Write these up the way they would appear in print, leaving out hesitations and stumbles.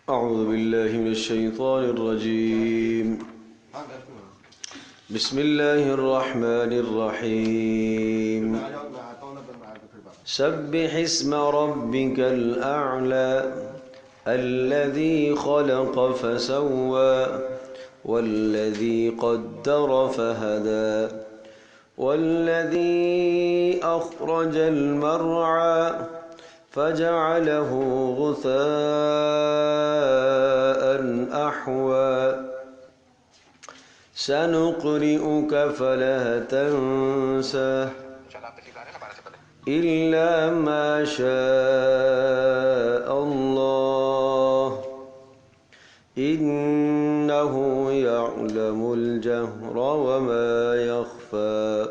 أعوذ بالله من الشيطان الرجيم. بسم الله الرحمن الرحيم. سبح اسم ربك الأعلى الذي خلق فسوى والذي قدر فهدى والذي أخرج المرعى فجعله غثاء أحوى سنقرئك فلا تنسى إلا ما شاء الله إنه يعلم الجهر وما يخفى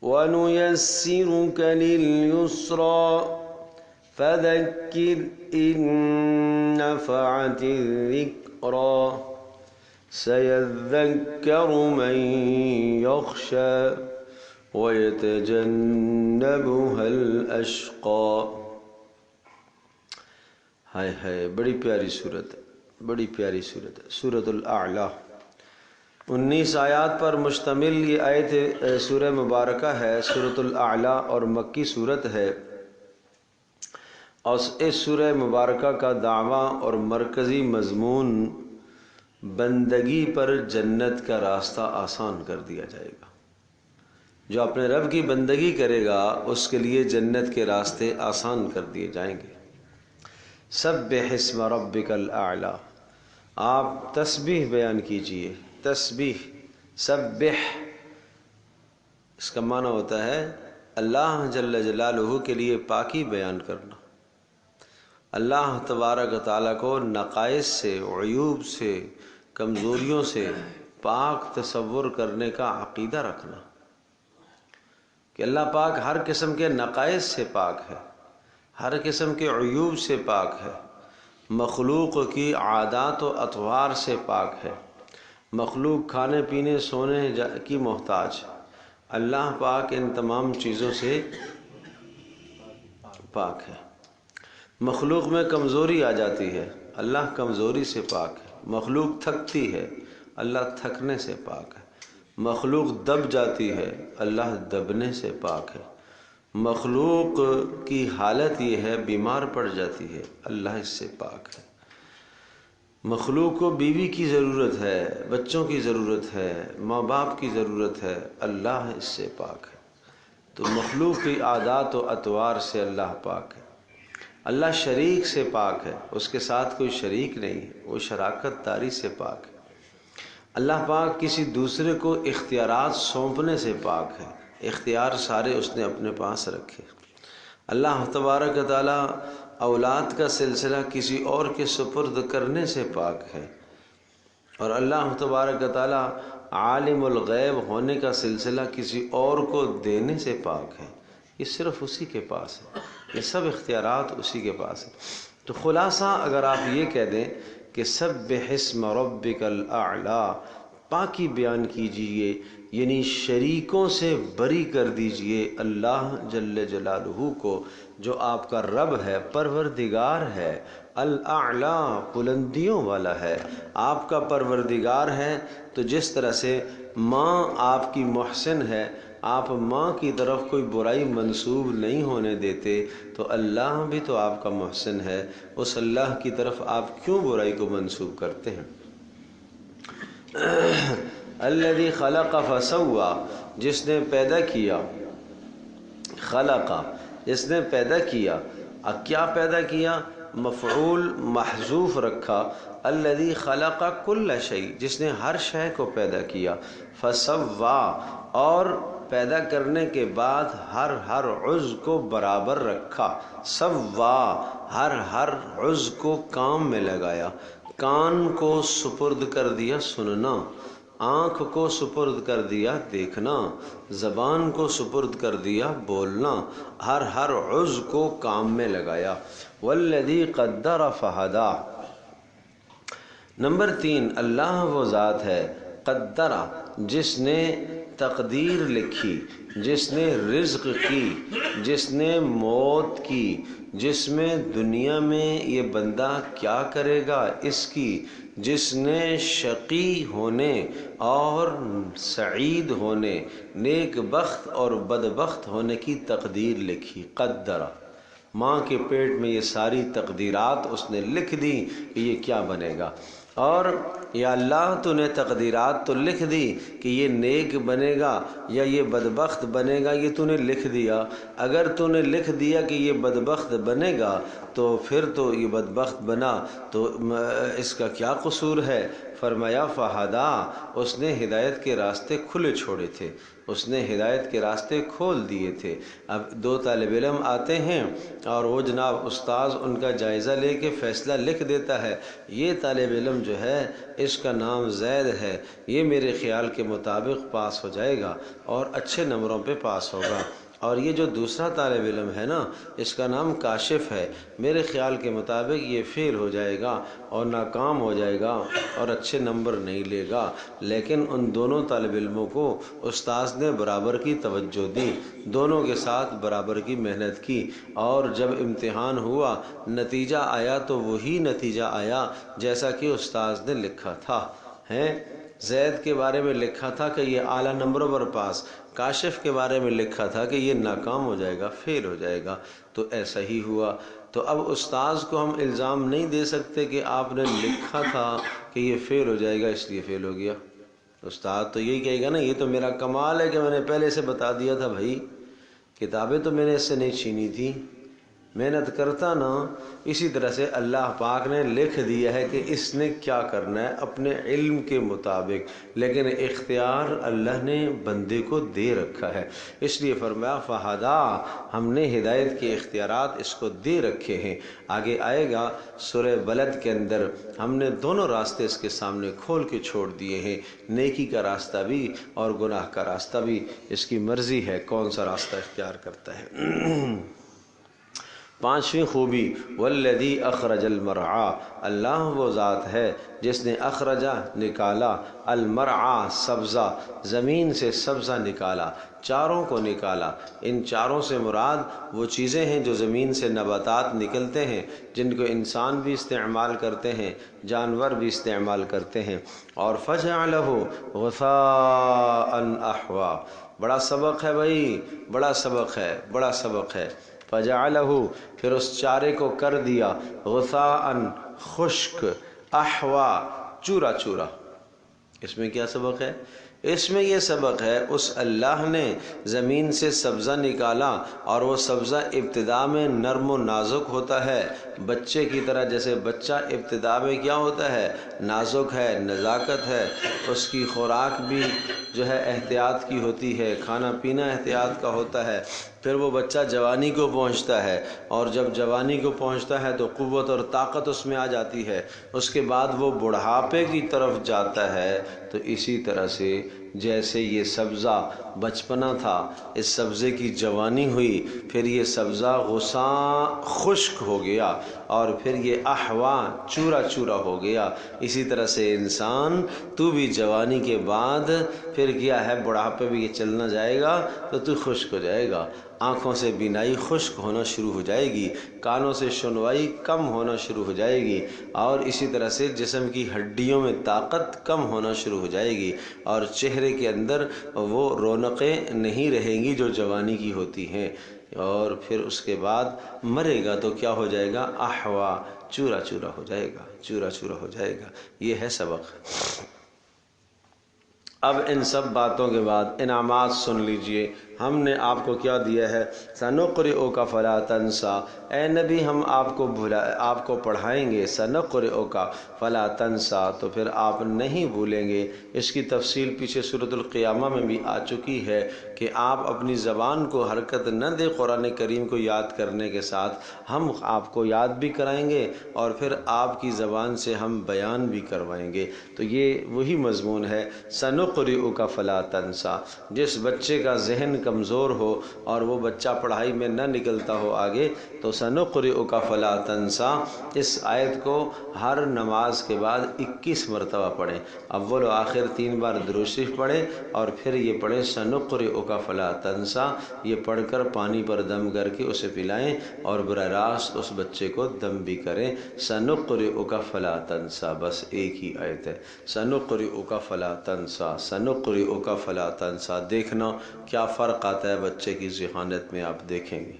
ونيسرك لليسرى فذكر إن نفعت الذكرى سيذكر من يخشى ويتجنبها الأشقى. ہائے ہائے، بڑی پیاری صورت ہے، بڑی پیاری صورت ہے سورۃ الاعلیٰ. 19 آیات پر مشتمل یہ آیت سورہ مبارکہ ہے، سورۃ الاعلیٰ، اور مکی صورت ہے. اور اس سورہ مبارکہ کا دعویٰ اور مرکزی مضمون بندگی پر جنت کا راستہ آسان کر دیا جائے گا. جو اپنے رب کی بندگی کرے گا اس کے لیے جنت کے راستے آسان کر دیے جائیں گے. سبح اسم ربک الاعلیٰ، آپ تسبیح بیان کیجئے. تسبیح، سبح، اس کا معنی ہوتا ہے اللہ جل جلالہ کے لیے پاکی بیان کرنا. اللہ تبارک و تعالیٰ کو نقائص سے، عیوب سے، کمزوریوں سے پاک تصور کرنے کا عقیدہ رکھنا کہ اللہ پاک ہر قسم کے نقائص سے پاک ہے، ہر قسم کے عیوب سے پاک ہے، مخلوق کی عادات و اطوار سے پاک ہے، مخلوق کھانے پینے سونے کی محتاج. اللہ پاک ان تمام چیزوں سے پاک ہے. مخلوق میں کمزوری آ جاتی ہے، اللہ کمزوری سے پاک ہے. مخلوق تھکتی ہے، اللہ تھکنے سے پاک ہے. مخلوق دب جاتی ہے، اللہ دبنے سے پاک ہے. مخلوق کی حالت یہ ہے بیمار پڑ جاتی ہے، اللہ اس سے پاک ہے. مخلوق کو بیوی کی ضرورت ہے، بچوں کی ضرورت ہے، ماں باپ کی ضرورت ہے، اللہ اس سے پاک ہے. تو مخلوق کی عادات و اطوار سے اللہ پاک ہے. اللہ شریک سے پاک ہے، اس کے ساتھ کوئی شریک نہیں ہے، وہ شراکت داری سے پاک ہے. اللہ پاک کسی دوسرے کو اختیارات سونپنے سے پاک ہے، اختیار سارے اس نے اپنے پاس رکھے. اللہ تبارک و تعالیٰ اولاد کا سلسلہ کسی اور کے سپرد کرنے سے پاک ہے، اور اللہ تبارک و تعالیٰ عالم الغیب ہونے کا سلسلہ کسی اور کو دینے سے پاک ہے. یہ صرف اسی کے پاس ہے، یہ سب اختیارات اسی کے پاس ہیں. تو خلاصہ اگر آپ یہ کہہ دیں کہ سبح اسم ربک الاعلیٰ، پاکی بیان کیجئے، یعنی شریکوں سے بری کر دیجئے اللہ جل جلالہ کو جو آپ کا رب ہے، پروردگار ہے، الاعلیٰ، بلندیوں والا ہے، آپ کا پروردگار ہے. تو جس طرح سے ماں آپ کی محسن ہے، آپ ماں کی طرف کوئی برائی منسوب نہیں ہونے دیتے، تو اللہ بھی تو آپ کا محسن ہے. اس اللہ کی طرف آپ کیوں برائی کو منسوب کرتے ہیں؟ الذی خلق فسوى، جس نے پیدا کیا، خلق، جس نے پیدا کیا. کیا پیدا کیا؟ مفعول محذوف رکھا. الذی خلق کل شیء، جس نے ہر شے کو پیدا کیا. فسوى، اور پیدا کرنے کے بعد ہر عضو کو برابر رکھا. سوا، ہر عضو کو کام میں لگایا. کان کو سپرد کر دیا سننا، آنکھ کو سپرد کر دیا دیکھنا، زبان کو سپرد کر دیا بولنا، ہر عضو کو کام میں لگایا. والذی قدر فہدی. نمبر 3، اللہ وہ ذات ہے قدرہ، جس نے تقدیر لکھی، جس نے رزق کی، جس نے موت کی، جس میں دنیا میں یہ بندہ کیا کرے گا اس کی، جس نے شقی ہونے اور سعید ہونے، نیک بخت اور بدبخت ہونے کی تقدیر لکھی. قدرہ، ماں کے پیٹ میں یہ ساری تقدیرات اس نے لکھ دی کہ یہ کیا بنے گا. اور یا اللہ تو نے تقدیرات تو لکھ دی کہ یہ نیک بنے گا یا یہ بدبخت بنے گا، یہ تو نے لکھ دیا. اگر تو نے لکھ دیا کہ یہ بدبخت بنے گا تو پھر تو یہ بدبخت بنا تو اس کا کیا قصور ہے؟ فرمایا فہدا، اس نے ہدایت کے راستے کھلے چھوڑے تھے، اس نے ہدایت کے راستے کھول دیے تھے. اب دو طالب علم آتے ہیں اور وہ جناب استاذ ان کا جائزہ لے کے فیصلہ لکھ دیتا ہے، یہ طالب علم جو ہے اس کا نام زید ہے، یہ میرے خیال کے مطابق پاس ہو جائے گا اور اچھے نمبروں پہ پاس ہوگا. اور یہ جو دوسرا طالب علم ہے نا، اس کا نام کاشف ہے، میرے خیال کے مطابق یہ فیل ہو جائے گا اور ناکام ہو جائے گا اور اچھے نمبر نہیں لے گا. لیکن ان دونوں طالب علموں کو استاذ نے برابر کی توجہ دی، دونوں کے ساتھ برابر کی محنت کی، اور جب امتحان ہوا نتیجہ آیا تو وہی نتیجہ آیا جیسا کہ استاذ نے لکھا تھا. زید کے بارے میں لکھا تھا کہ یہ اعلیٰ نمبروں پر پاس، کاشف کے بارے میں لکھا تھا کہ یہ ناکام ہو جائے گا، فیل ہو جائے گا. تو ایسا ہی ہوا. تو اب استاذ کو ہم الزام نہیں دے سکتے کہ آپ نے لکھا تھا کہ یہ فیل ہو جائے گا اس لیے فیل ہو گیا. استاد تو یہی کہے گا نا، یہ تو میرا کمال ہے کہ میں نے پہلے سے بتا دیا تھا. بھائی کتابیں تو میں نے اس سے نہیں چھینی تھی، محنت کرتا نا. اسی طرح سے اللہ پاک نے لکھ دیا ہے کہ اس نے کیا کرنا ہے اپنے علم کے مطابق، لیکن اختیار اللہ نے بندے کو دے رکھا ہے. اس لیے فرمایا فہدا، ہم نے ہدایت کے اختیارات اس کو دے رکھے ہیں. آگے آئے گا سورہ بلد کے اندر، ہم نے دونوں راستے اس کے سامنے کھول کے چھوڑ دیے ہیں، نیکی کا راستہ بھی اور گناہ کا راستہ بھی. اس کی مرضی ہے کون سا راستہ اختیار کرتا ہے. پانچویں خوبی والذی اخرج المرعا، اللہ وہ ذات ہے جس نے اخرجا نکالا، المرعا سبزہ، زمین سے سبزہ نکالا، چاروں کو نکالا. ان چاروں سے مراد وہ چیزیں ہیں جو زمین سے نباتات نکلتے ہیں، جن کو انسان بھی استعمال کرتے ہیں، جانور بھی استعمال کرتے ہیں. اور فجعلہ غثاء احوا، بڑا سبق ہے بھائی، بڑا سبق ہے، بڑا سبق ہے. فجعلہ، پھر اس چارے کو کر دیا، غثاء خشک، احوا چورا چورا. اس میں کیا سبق ہے؟ اس میں یہ سبق ہے اس اللہ نے زمین سے سبزہ نکالا، اور وہ سبزہ ابتدا میں نرم و نازک ہوتا ہے، بچے کی طرح. جیسے بچہ ابتدا میں کیا ہوتا ہے؟ نازک ہے، نزاکت ہے، اس کی خوراک بھی جو ہے احتیاط کی ہوتی ہے، کھانا پینا احتیاط کا ہوتا ہے. پھر وہ بچہ جوانی کو پہنچتا ہے، اور جب جوانی کو پہنچتا ہے تو قوت اور طاقت اس میں آ جاتی ہے. اس کے بعد وہ بڑھاپے کی طرف جاتا ہے. تو اسی طرح سے جیسے یہ سبزہ بچپنا تھا، اس سبزے کی جوانی ہوئی، پھر یہ سبزہ غصاں خشک ہو گیا، اور پھر یہ احوا چورا چورا ہو گیا. اسی طرح سے انسان تو بھی جوانی کے بعد پھر کیا ہے، بڑھاپے بھی یہ چلنا جائے گا تو تو خشک ہو جائے گا. آنکھوں سے بینائی خشک ہونا شروع ہو جائے گی، کانوں سے سنوائی کم ہونا شروع ہو جائے گی، اور اسی طرح سے جسم کی ہڈیوں میں طاقت کم ہونا شروع ہو جائے گی، اور چہرے کے اندر وہ رونقیں نہیں رہیں گی جو جوانی کی ہوتی ہیں. اور پھر اس کے بعد مرے گا تو کیا ہو جائے گا؟ احوا چورا چورا ہو جائے گا، چورا چورا ہو جائے گا. یہ ہے سبق. اب ان سب باتوں کے بعد انعامات سن لیجئے. ہم نے آپ کو کیا دیا ہے؟ سنقرئک فلا تنسیٰ، اے نبی ہم آپ کو پڑھائیں گے. سنقرئک فلا تنسیٰ، تو پھر آپ نہیں بھولیں گے. اس کی تفصیل پیچھے سورۃ القیامہ میں بھی آ چکی ہے کہ آپ اپنی زبان کو حرکت نہ دے قرآن کریم کو یاد کرنے کے ساتھ، ہم آپ کو یاد بھی کرائیں گے اور پھر آپ کی زبان سے ہم بیان بھی کروائیں گے. تو یہ وہی مضمون ہے. سنقرئک سنقرئک فلا تنسا، جس بچے کا ذہن کمزور ہو اور وہ بچہ پڑھائی میں نہ نکلتا ہو آگے، تو سنقرئک فلا تنسا اس آیت کو ہر نماز کے بعد 21 مرتبہ پڑھیں، اول و آخر 3 بار درود شریف پڑھیں اور پھر یہ پڑھیں سنقرئک فلا تنسا، یہ پڑھ کر پانی پر دم کر کے اسے پلائیں اور براہ راست اس بچے کو دم بھی کریں۔ سنقرئک فلا تنسا، بس ایک ہی آیت ہے، سنقرئک فلا تنسا، سنقرئک فلا تنسا۔ دیکھنا کیا فرق آتا ہے بچے کی ذہانت میں، آپ دیکھیں گے۔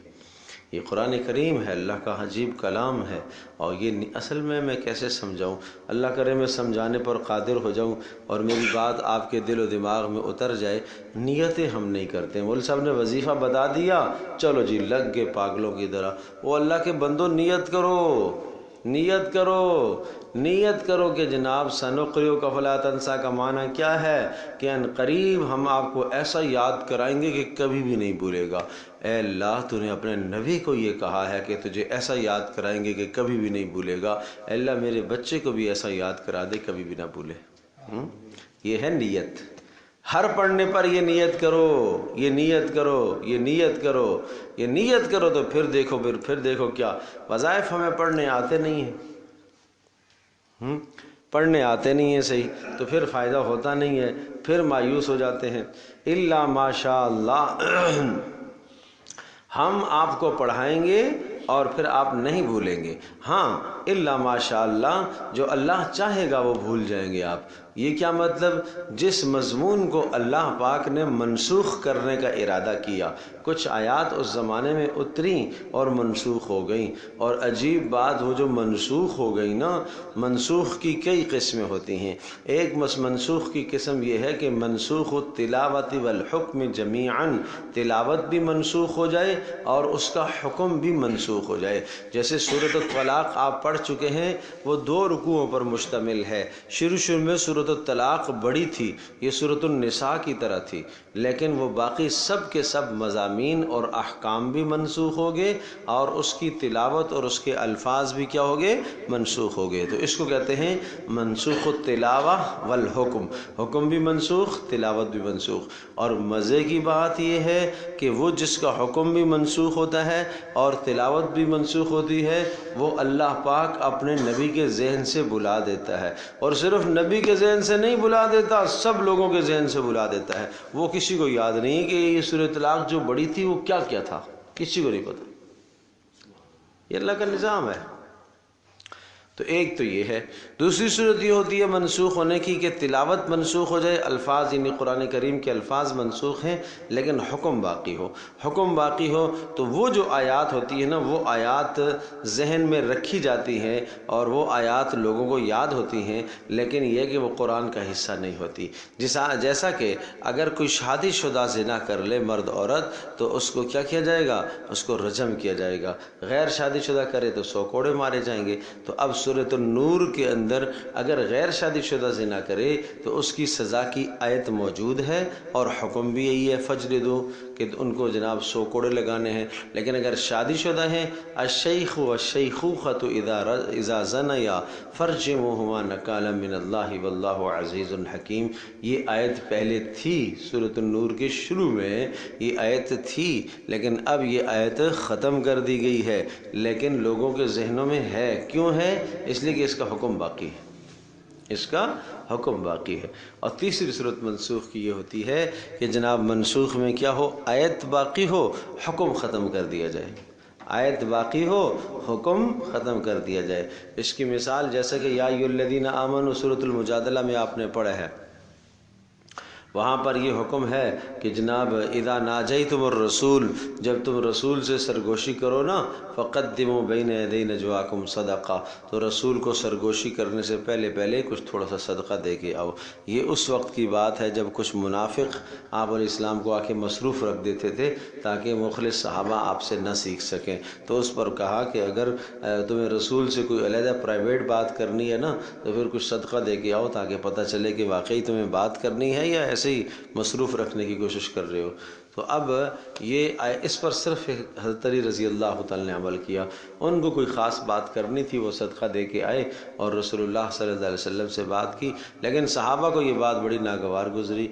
یہ قرآن کریم ہے، اللہ کا عجیب کلام ہے، اور یہ اصل میں کیسے سمجھاؤں؟ اللہ کرے میں سمجھانے پر قادر ہو جاؤں اور میری بات آپ کے دل و دماغ میں اتر جائے۔ نیتیں ہم نہیں کرتے، مول صاحب نے وظیفہ بتا دیا، چلو جی لگ گئے پاگلوں کی طرح۔ وہ اللہ کے بندو نیت کرو، نیت کرو، نیت کرو کہ جناب سنقرئک فلا تنسا کا معنی کیا ہے کہ ان قریب ہم آپ کو ایسا یاد کرائیں گے کہ کبھی بھی نہیں بھولے گا۔ اے اللہ تو نے اپنے نبی کو یہ کہا ہے کہ تجھے ایسا یاد کرائیں گے کہ کبھی بھی نہیں بھولے گا، اے اللہ میرے بچے کو بھی ایسا یاد کرا دے کبھی بھی نہ بھولے۔ یہ ہے نیت، ہر پڑھنے پر یہ نیت کرو، یہ نیت کرو، یہ نیت کرو، یہ نیت کرو، تو پھر دیکھو کیا وظائف ہمیں پڑھنے آتے نہیں ہیں، پڑھنے آتے نہیں ہیں صحیح، تو پھر فائدہ ہوتا نہیں ہے، پھر مایوس ہو جاتے ہیں۔ الا ماشاء اللہ، ہم آپ کو پڑھائیں گے اور پھر آپ نہیں بھولیں گے، ہاں الا ماشاء اللہ، جو اللہ چاہے گا وہ بھول جائیں گے آپ۔ یہ کیا مطلب؟ جس مضمون کو اللہ پاک نے منسوخ کرنے کا ارادہ کیا، کچھ آیات اس زمانے میں اتریں اور منسوخ ہو گئیں، اور عجیب بات وہ جو منسوخ ہو گئی نا، منسوخ کی کئی قسمیں ہوتی ہیں۔ ایک منسوخ کی قسم یہ ہے کہ منسوخ التلاوت والحکم جمیعاً، تلاوت بھی منسوخ ہو جائے اور اس کا حکم بھی منسوخ ہو جائے۔ جیسے سورۃ الطلاق آپ پڑھ چکے ہیں، وہ 2 رکوعوں پر مشتمل ہے۔ شروع میں سورۃ الطلاق بڑی تھی، یہ سورۃ النساء کی طرح تھی، لیکن وہ باقی سب کے سب مضامین اور احکام بھی منسوخ ہو گئے، اور اس کی تلاوت اور اس کے الفاظ بھی کیا ہو گئے؟ منسوخ ہو گئے۔ تو اس کو کہتے ہیں منسوخ التلاوہ والحکم، حکم بھی منسوخ، تلاوت بھی منسوخ۔ اور مزے کی بات یہ ہے کہ وہ جس کا حکم بھی منسوخ ہوتا ہے اور تلاوت بھی منسوخ ہوتی ہے، وہ اللہ پاک اپنے نبی کے ذہن سے بلا دیتا ہے، اور صرف نبی کے ذہن سے نہیں بلا دیتا، سب لوگوں کے ذہن سے بلا دیتا ہے۔ وہ کسی کو یاد نہیں کہ یہ سورۃ طلاق جو بڑی تھی وہ کیا کیا تھا، کسی کو نہیں پتا۔ یہ اللہ کا نظام ہے۔ تو ایک تو یہ ہے۔ دوسری صورت یہ ہوتی ہے منسوخ ہونے کی کہ تلاوت منسوخ ہو جائے، الفاظ یعنی قرآن کریم کے الفاظ منسوخ ہیں لیکن حکم باقی ہو۔ حکم باقی ہو تو وہ جو آیات ہوتی ہے نا، وہ آیات ذہن میں رکھی جاتی ہیں اور وہ آیات لوگوں کو یاد ہوتی ہیں، لیکن یہ کہ وہ قرآن کا حصہ نہیں ہوتی۔ جیسا کہ اگر کوئی شادی شدہ زنا کر لے مرد عورت، تو اس کو کیا کیا جائے گا؟ اس کو رجم کیا جائے گا۔ غیر شادی شدہ کرے تو 100 کوڑے مارے جائیں گے۔ تو اب سورۃ النور کے اندر اگر غیر شادی شدہ زنا کرے تو اس کی سزا کی آیت موجود ہے، اور حکم بھی یہی ہے فجلدو، کہ ان کو جناب 100 کوڑے لگانے ہیں۔ لیکن اگر شادی شدہ ہیں، الشیخ والشیخوخۃ اذا زنیا فرجموہما نکالا من اللہ واللہ عزیز حکیم، یہ آیت پہلے تھی سورۃ النور کے شروع میں، یہ آیت تھی، لیکن اب یہ آیت ختم کر دی گئی ہے، لیکن لوگوں کے ذہنوں میں ہے۔ کیوں ہے؟ اس لیے کہ اس کا حکم باقی ہے، اس کا حکم باقی ہے۔ اور تیسری صورت منسوخ کی یہ ہوتی ہے کہ جناب منسوخ میں کیا ہو؟ آیت باقی ہو، حکم ختم کر دیا جائے، آیت باقی ہو، حکم ختم کر دیا جائے۔ اس کی مثال جیسا کہ یا ایھا الذین آمنوا سورۃ المجادلہ میں آپ نے پڑھا ہے، وہاں پر یہ حکم ہے کہ جناب اذا ناجیتم الرسول، جب تم رسول سے سرگوشی کرو نا، فقدموا بین یدی نجواکم صدقہ، تو رسول کو سرگوشی کرنے سے پہلے کچھ تھوڑا سا صدقہ دے کے آؤ۔ یہ اس وقت کی بات ہے جب کچھ منافق آپ علیہ السلام کو آ کے مصروف رکھ دیتے تھے تاکہ مخلص صحابہ آپ سے نہ سیکھ سکیں، تو اس پر کہا کہ اگر تمہیں رسول سے کوئی علیحدہ پرائیویٹ بات کرنی ہے نا، تو پھر کچھ صدقہ دے کے آؤ تاکہ پتہ چلے کہ واقعی تمہیں بات کرنی ہے یا ایسے ہی مصروف رکھنے کی کوشش کر رہے ہو۔ تو اب یہ اس پر صرف حضرت علی رضی اللہ تعالیٰ نے عمل کیا. ان کو کوئی خاص بات کرنی تھی، وہ صدقہ دے کے آئے اور رسول اللہ صلی اللہ علیہ وسلم سے بات کی. لیکن صحابہ کو یہ بات بڑی ناگوار گزری.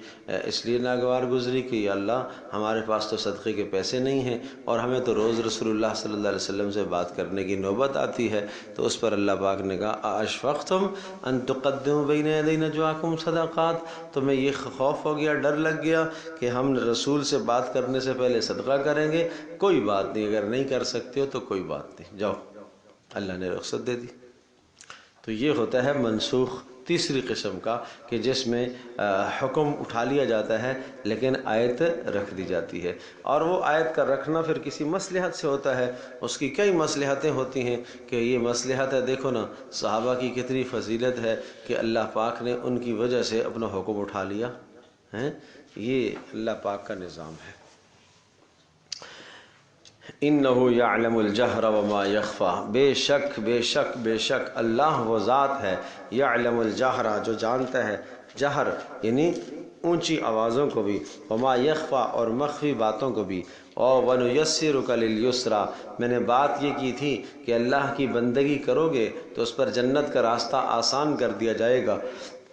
اس لیے ناگوار گزری کہ یا اللہ ہمارے پاس تو صدقے کے پیسے نہیں ہیں اور ہمیں تو روز رسول اللہ صلی اللہ علیہ وسلم سے بات کرنے کی نوبت آتی ہے. تو اس پر اللہ پاک نے کہا اشفقتم ان تقدموا بین یدی نجواکم صدقات، تمہیں یہ خوف ہو گیا، ڈر لگ گیا کہ ہم رسول سے بات کرنے سے پہلے صدقہ کریں گے؟ کوئی بات نہیں، اگر نہیں کر سکتے ہو تو کوئی بات نہیں، جاؤ. اللہ نے رخصت دے دی. تو یہ ہوتا ہے منسوخ تیسری قسم کا، کہ جس میں حکم اٹھا لیا جاتا ہے لیکن آیت رکھ دی جاتی ہے. اور وہ آیت کا رکھنا پھر کسی مصلحت سے ہوتا ہے. اس کی کئی مصلحتیں ہوتی ہیں کہ یہ مصلحت ہے، دیکھو نا صحابہ کی کتنی فضیلت ہے کہ اللہ پاک نے ان کی وجہ سے اپنا حکم اٹھا لیا ہے. یہ اللہ پاک کا نظام ہے. انہ یعلم الجہر وما یخفی، بے شک بے شک بے شک اللہ وہ ذات ہے، یعلم الجہر جو جانتا ہے، جہر یعنی اونچی آوازوں کو بھی، وما یخفی اور مخفی باتوں کو بھی. اور وَنُيَسِّرُكَ لِلْيُسْرَى، میں نے بات یہ کی تھی کہ اللہ کی بندگی کرو گے تو اس پر جنت کا راستہ آسان کر دیا جائے گا.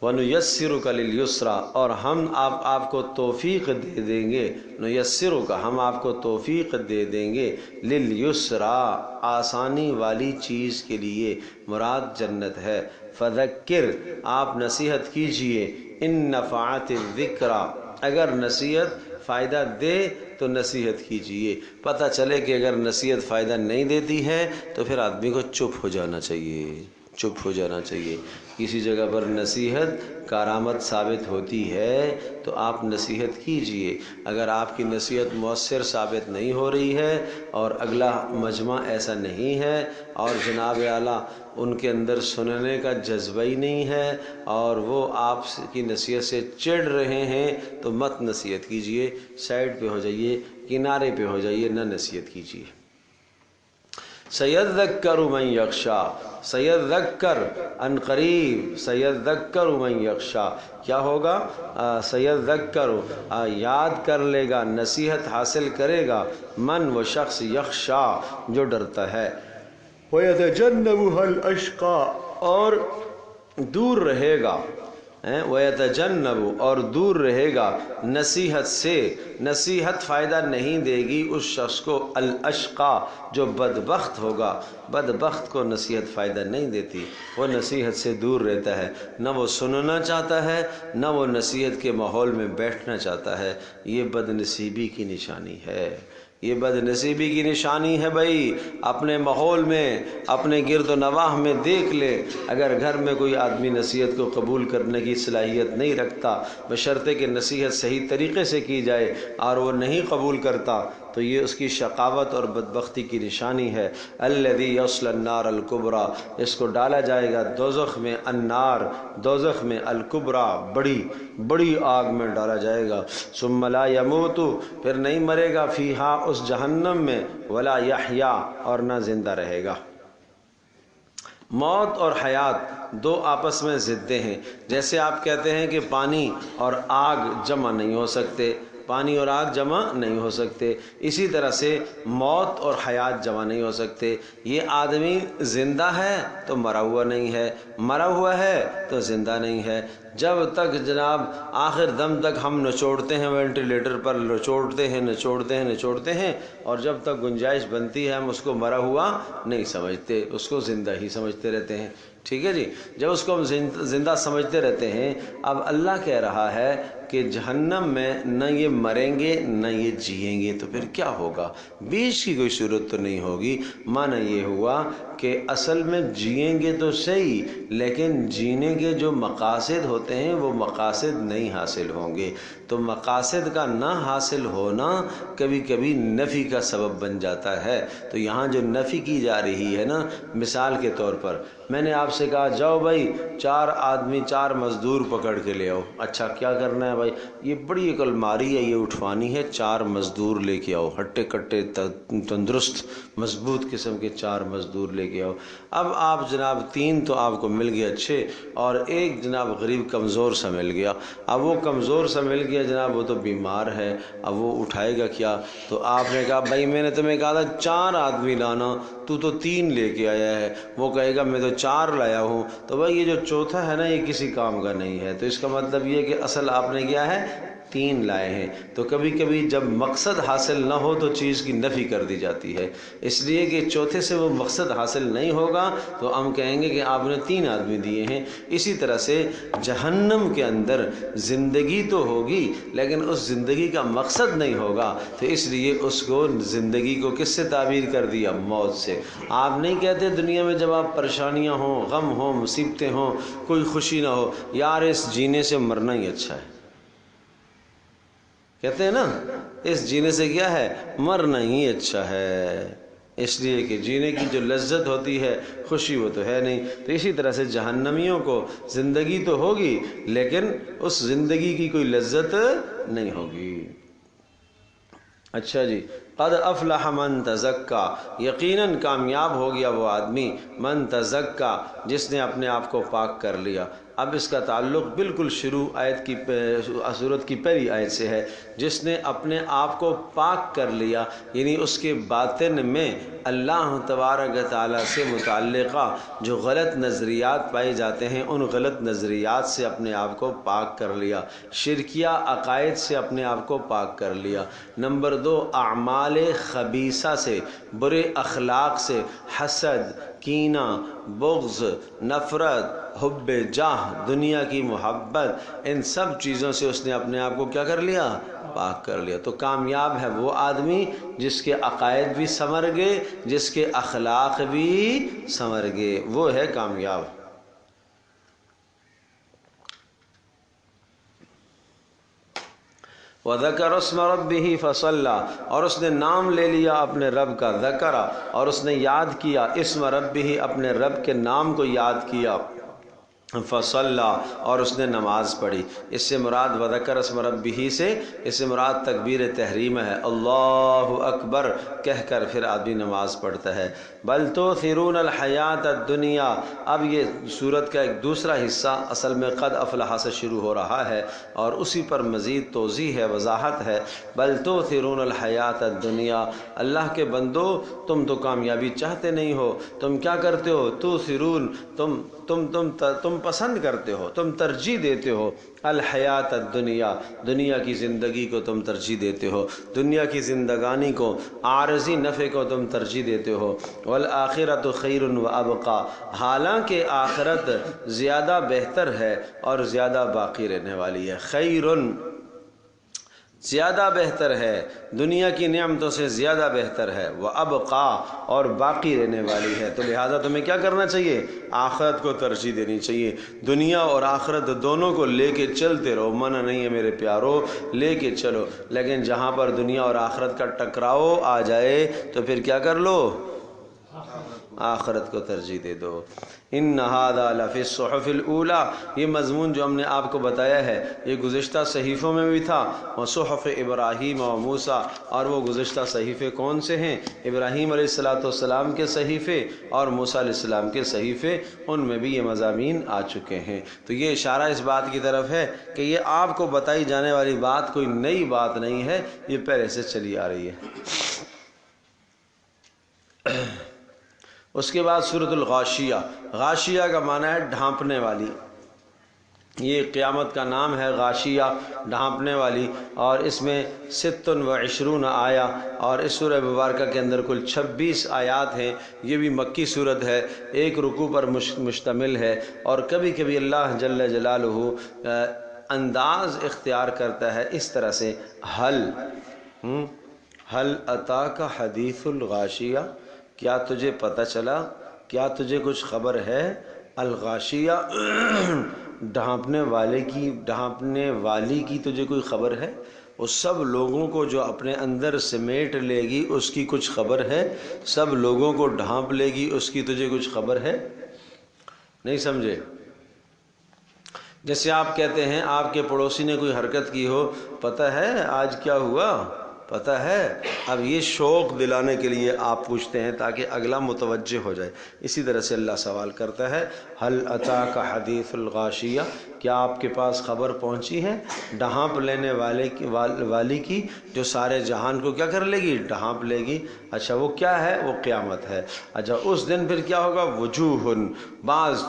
وَنُيَسِّرُكَ لِلْيُسْرَى، اور ہم آپ کو توفیق دے دیں گے. نُيَسِّرُكَ ہم آپ کو توفیق دے دیں گے، لِلْيُسْرَى آسانی والی چیز کے لیے، مراد جنت ہے. فَذَكِّرْ آپ نصیحت کیجئے، اِن نَفَعَتِ الذِّكْرَى اگر نصیحت فائدہ دے تو نصیحت کیجئے. پتہ چلے کہ اگر نصیحت فائدہ نہیں دیتی ہے تو پھر آدمی کو چپ ہو جانا چاہیے، چپ ہو جانا چاہیے. کسی جگہ پر نصیحت کارآمد ثابت ہوتی ہے تو آپ نصیحت کیجئے. اگر آپ کی نصیحت مؤثر ثابت نہیں ہو رہی ہے اور اگلا مجمع ایسا نہیں ہے اور جناب اعلیٰ ان کے اندر سننے کا جذبہ ہی نہیں ہے اور وہ آپ کی نصیحت سے چڑ رہے ہیں تو مت نصیحت کیجئے، سائڈ پہ ہو جائیے، کنارے پہ ہو جائیے، نہ نصیحت کیجئے. سیذکر من یخشی، سیذکر ان قریب، سیذکر من یخشی کیا ہوگا؟ سیذکر یاد کر لے گا، نصیحت حاصل کرے گا، من وہ شخص، یخشی جو ڈرتا ہے، وَيَتَجَنَّبُهَا الْأَشْقَى اور دور رہے گا، وَيَتَجَنَّبُ اور دور رہے گا نصیحت سے. نصیحت فائدہ نہیں دے گی اس شخص کو، الاشقا جو بدبخت ہوگا. بدبخت کو نصیحت فائدہ نہیں دیتی، وہ نصیحت سے دور رہتا ہے، نہ وہ سننا چاہتا ہے نہ وہ نصیحت کے ماحول میں بیٹھنا چاہتا ہے. یہ بد نصیبی کی نشانی ہے، یہ بد نصیبی کی نشانی ہے. بھائی اپنے ماحول میں، اپنے گرد و نواح میں دیکھ لے، اگر گھر میں کوئی آدمی نصیحت کو قبول کرنے کی صلاحیت نہیں رکھتا، بشرطے کہ نصیحت صحیح طریقے سے کی جائے، اور وہ نہیں قبول کرتا تو یہ اس کی شقاوت اور بدبختی کی نشانی ہے. الذی یصلی النار الکبریٰ اس کو ڈالا جائے گا دوزخ میں، النار دوزخ میں، الکبریٰ بڑی بڑی آگ میں ڈالا جائے گا. ثم لا یموت پھر نہیں مرے گا، فیہا اس جہنم میں، ولا یحیا اور نہ زندہ رہے گا. موت اور حیات دو آپس میں ضدیں ہیں. جیسے آپ کہتے ہیں کہ پانی اور آگ جمع نہیں ہو سکتے، پانی اور آگ جمع نہیں ہو سکتے، اسی طرح سے موت اور حیات جمع نہیں ہو سکتے. یہ آدمی زندہ ہے تو مرا ہوا نہیں ہے، مرا ہوا ہے تو زندہ نہیں ہے. جب تک جناب آخر دم تک ہم نچوڑتے ہیں وینٹیلیٹر پر، نچوڑتے ہیں نچوڑتے ہیں نچوڑتے ہیں، اور جب تک گنجائش بنتی ہے ہم اس کو مرا ہوا نہیں سمجھتے، اس کو زندہ ہی سمجھتے رہتے ہیں. ٹھیک ہے جی، جب اس کو ہم زندہ سمجھتے رہتے ہیں. اب اللہ کہہ رہا ہے کہ جہنم میں نہ یہ مریں گے نہ یہ جئیں گے، تو پھر کیا ہوگا؟ بیچ کی کوئی صورت تو نہیں ہوگی. معنی یہ ہوا کہ اصل میں جئیں گے تو صحیح، لیکن جینے کے جو مقاصد ہوتے ہیں وہ مقاصد نہیں حاصل ہوں گے. تو مقاصد کا نہ حاصل ہونا کبھی کبھی نفی کا سبب بن جاتا ہے. تو یہاں جو نفی کی جا رہی ہے نا، مثال کے طور پر میں نے آپ سے کہا جاؤ بھائی 4 آدمی 4 مزدور پکڑ کے لے آؤ. اچھا کیا کرنا ہے؟ بھائی یہ بڑی ایک الماری ہے، یہ اٹھوانی ہے، 4 مزدور لے کے آؤ، ہٹے کٹے تندرست مضبوط قسم کے 4 مزدور لے کے آؤ۔ اب آپ جناب 3 تو آپ کو مل گئے اچھے، اور ایک جناب غریب کمزور سا مل گیا۔ اب وہ کمزور سا مل گیا جناب، وہ تو بیمار ہے، اب وہ اٹھائے گا کیا؟ تو آپ نے کہا بھائی میں نے تمہیں کہا تھا 4 آدمی لانا، تو 3 لے کے آیا ہے۔ وہ کہے گا میں تو 4 لایا ہوں۔ تو بھائی یہ جو چوتھا ہے نا یہ کسی کام کا نہیں ہے۔ تو اس کا مطلب یہ کہ اصل آپ نے کیا ہے 3 لائے ہیں۔ تو کبھی کبھی جب مقصد حاصل نہ ہو تو چیز کی نفی کر دی جاتی ہے، اس لیے کہ چوتھے سے وہ مقصد حاصل نہیں ہوگا تو ہم کہیں گے کہ آپ نے 3 آدمی دیے ہیں۔ اسی طرح سے جہنم کے اندر زندگی تو ہوگی لیکن اس زندگی کا مقصد نہیں ہوگا، تو اس لیے اس کو زندگی کو کس سے تعبیر کر دیا؟ موت سے۔ آپ نہیں کہتے دنیا میں جب آپ پریشانیاں ہوں، غم ہوں، مصیبتیں ہوں، کوئی خوشی نہ ہو، یار اس جینے سے مرنا ہی اچھا ہے، کہتے ہیں نا اس جینے سے کیا ہے؟ مرنا ہی اچھا ہے، اس لیے کہ جینے کی جو لذت ہوتی ہے خوشی وہ تو ہے نہیں۔ تو اسی طرح سے جہنمیوں کو زندگی تو ہوگی لیکن اس زندگی کی کوئی لذت نہیں ہوگی۔ اچھا جی، قد افلح من تزکا، یقیناً کامیاب ہو گیا وہ آدمی، من تزکا جس نے اپنے آپ کو پاک کر لیا۔ اب اس کا تعلق بالکل شروع آیت کی سورت کی پہلی آیت سے ہے، جس نے اپنے آپ کو پاک کر لیا، یعنی اس کے باطن میں اللہ تبارک تعالیٰ سے متعلقہ جو غلط نظریات پائے جاتے ہیں ان غلط نظریات سے اپنے آپ کو پاک کر لیا، شرکیہ عقائد سے اپنے آپ کو پاک کر لیا۔ نمبر 2، اعمال خبیثہ سے، برے اخلاق سے، حسد، کینہ، بغض، نفرت، حب جاہ، دنیا کی محبت، ان سب چیزوں سے اس نے اپنے آپ کو کیا کر لیا؟ پاک کر لیا۔ تو کامیاب ہے وہ آدمی جس کے عقائد بھی سنور گئے، جس کے اخلاق بھی سنور گئے، وہ ہے کامیاب۔ وَذَكَرَ اسْمَ رَبِّهِ فَصَلَّى، اور اس نے نام لے لیا اپنے رب کا، ذکر، اور اس نے یاد کیا، اسم ربہ، اپنے رب کے نام کو یاد کیا، فصلى، اور اس نے نماز پڑھی۔ اس سے مراد وذکر اسم ربہ سے اس سے مراد تکبیر تحریم ہے، اللہ اکبر کہہ کر پھر آدمی نماز پڑھتا ہے۔ بل تؤثرون الحیات الدنیا، اب یہ سورت کا ایک دوسرا حصہ اصل میں قد افلح سے شروع ہو رہا ہے اور اسی پر مزید توضیح ہے، وضاحت ہے۔ بل تؤثرون الحیات الدنیا، اللہ کے بندو تم تو کامیابی چاہتے نہیں ہو، تم کیا کرتے ہو؟ تؤثرون، تم پسند کرتے ہو، تم ترجیح دیتے ہو، الحیات الدنیا، دنیا کی زندگی کو تم ترجیح دیتے ہو، دنیا کی زندگانی کو، عارضی نفع کو تم ترجیح دیتے ہو، والآخرۃ خیر وابقی، حالانکہ آخرت زیادہ بہتر ہے اور زیادہ باقی رہنے والی ہے۔ خیر، زیادہ بہتر ہے، دنیا کی نعمتوں سے زیادہ بہتر ہے، وابقی، اور باقی رہنے والی ہے۔ تو لہٰذا تمہیں کیا کرنا چاہیے؟ آخرت کو ترجیح دینی چاہیے، دنیا اور آخرت دونوں کو لے کے چلتے رہو، منع نہیں ہے میرے پیارو، لے کے چلو، لیکن جہاں پر دنیا اور آخرت کا ٹکراؤ آ جائے تو پھر کیا کر لو؟ آخرت کو ترجیح دے دو۔ ان ھذا لفی الصحف الاولی، یہ مضمون جو ہم نے آپ کو بتایا ہے یہ گزشتہ صحیفوں میں بھی تھا، وصحف ابراہیم و موسیٰ، اور وہ گزشتہ صحیفے کون سے ہیں؟ ابراہیم علیہ السلام کے صحیفے اور موسیٰ علیہ السلام کے صحیفے، ان میں بھی یہ مضامین آ چکے ہیں۔ تو یہ اشارہ اس بات کی طرف ہے کہ یہ آپ کو بتائی جانے والی بات کوئی نئی بات نہیں ہے، یہ پہلے سے چلی آ رہی ہے۔ اس کے بعد سورۃ الغاشیہ، غاشیہ کا معنی ہے ڈھانپنے والی، یہ قیامت کا نام ہے غاشیہ، ڈھانپنے والی، اور اس میں 26 آیا، اور اس سورہ مبارکہ کے اندر کل 26 آیات ہیں۔ یہ بھی مکی صورت ہے، ایک رکوع پر مشتمل ہے، اور کبھی کبھی اللہ جل جلالہ انداز اختیار کرتا ہے اس طرح سے، حل اتاک حدیث الغاشیہ، کیا تجھے پتہ چلا، کیا تجھے کچھ خبر ہے؟ الغاشیہ، ڈھانپنے والی کی تجھے کوئی خبر ہے؟ وہ سب لوگوں کو جو اپنے اندر سمیٹ لے گی اس کی کچھ خبر ہے؟ سب لوگوں کو ڈھانپ لے گی اس کی تجھے کچھ خبر ہے؟ نہیں سمجھے؟ جیسے آپ کہتے ہیں آپ کے پڑوسی نے کوئی حرکت کی ہو، پتہ ہے آج کیا ہوا، پتہ ہے، اب یہ شوق دلانے کے لیے آپ پوچھتے ہیں تاکہ اگلا متوجہ ہو جائے۔ اسی طرح سے اللہ سوال کرتا ہے، هل اتاک حدیث الغاشیہ، کیا آپ کے پاس خبر پہنچی ہے ڈھانپ لینے والی کی، جو سارے جہان کو کیا کر لے گی، ڈھانپ لے گی۔ اچھا وہ کیا ہے، وہ قیامت ہے۔ اچھا اس دن پھر کیا ہوگا، وجوہ، بعض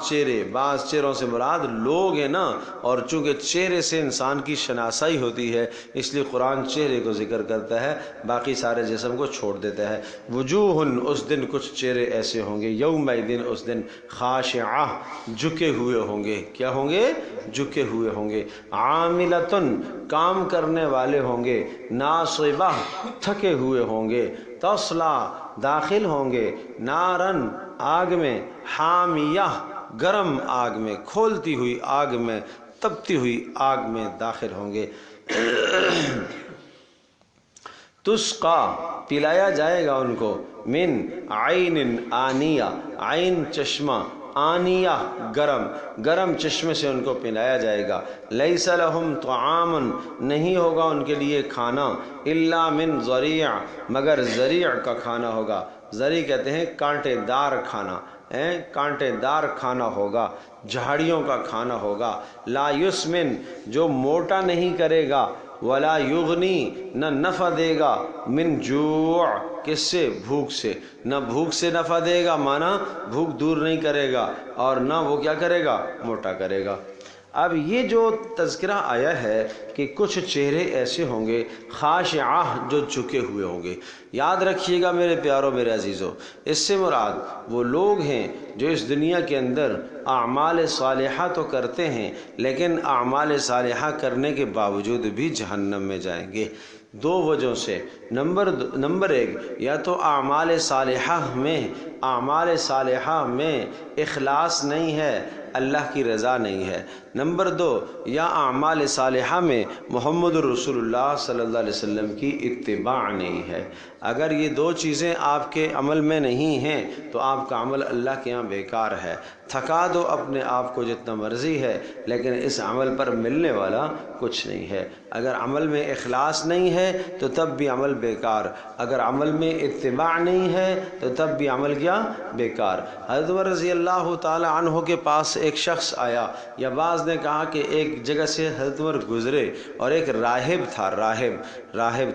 چہروں سے مراد لوگ ہیں نا، اور چونکہ چہرے سے انسان کی شناسائی ہوتی ہے اس لیے قرآن چہرے کو ذکر کرتا ہے، باقی سارے جسم کو چھوڑ دیتا ہے۔ وجوہ، اس دن کچھ چہرے ایسے ہوں گے، یومئذ، اس دن، خاشعہ، جھکے ہوئے ہوں گے، کیا ہوں گے، جھکے ہوئے ہوں گے، عاملۃ، کام کرنے والے ہوں گے، ناصبہ، تھکے ہوئے ہوں گے، تصلا، داخل ہوں گے، نارن، آگ میں، حامیہ، گرم آگ میں، کھولتی ہوئی آگ میں، تپتی ہوئی آگ میں داخل ہوں گے۔ تسقا، پلایا جائے گا ان کو، من عین آنیہ، عین چشمہ، آنیہ گرم چشمے سے ان کو پلایا جائے گا۔ لیس لہم طعام، نہیں ہوگا ان کے لیے کھانا، الا من ضریع، مگر ضریع کا کھانا ہوگا۔ ضریع کہتے ہیں کانٹے دار کھانا، کانٹے دار کھانا ہوگا، جھاڑیوں کا کھانا ہوگا۔ لا یسمن، جو موٹا نہیں کرے گا، ولا یغنی، نہ نفع دے گا، من جوع، کس سے، بھوک سے، نہ بھوک سے نفع دے گا، مانا بھوک دور نہیں کرے گا، اور نہ وہ کیا کرے گا، موٹا کرے گا۔ اب یہ جو تذکرہ آیا ہے کہ کچھ چہرے ایسے ہوں گے، خاشعہ، جو جھکے ہوئے ہوں گے، یاد رکھیے گا میرے پیاروں، میرے عزیزوں، اس سے مراد وہ لوگ ہیں جو اس دنیا کے اندر اعمال صالحہ تو کرتے ہیں لیکن اعمال صالحہ کرنے کے باوجود بھی جہنم میں جائیں گے، دو وجہوں سے۔ نمبر ایک، یا تو اعمال صالحہ میں اخلاص نہیں ہے، اللہ کی رضا نہیں ہے۔ نمبر دو، یا اعمال صالحہ میں محمد رسول اللہ صلی اللہ علیہ وسلم کی اتباع نہیں ہے۔ اگر یہ دو چیزیں آپ کے عمل میں نہیں ہیں تو آپ کا عمل اللہ کے ہاں بیکار ہے۔ تھکا دو اپنے آپ کو جتنا مرضی ہے لیکن اس عمل پر ملنے والا کچھ نہیں ہے۔ اگر عمل میں اخلاص نہیں ہے تو تب بھی عمل بیکار، اگر عمل میں اتباع نہیں ہے تو تب بھی عمل کیا، بیکار۔ حضرت عمر رضی اللہ تعالی عنہ کے پاس ایک شخص آیا، یا بعض نے کہا کہ ایک جگہ سے حضرت عمر گزرے اور ایک راہب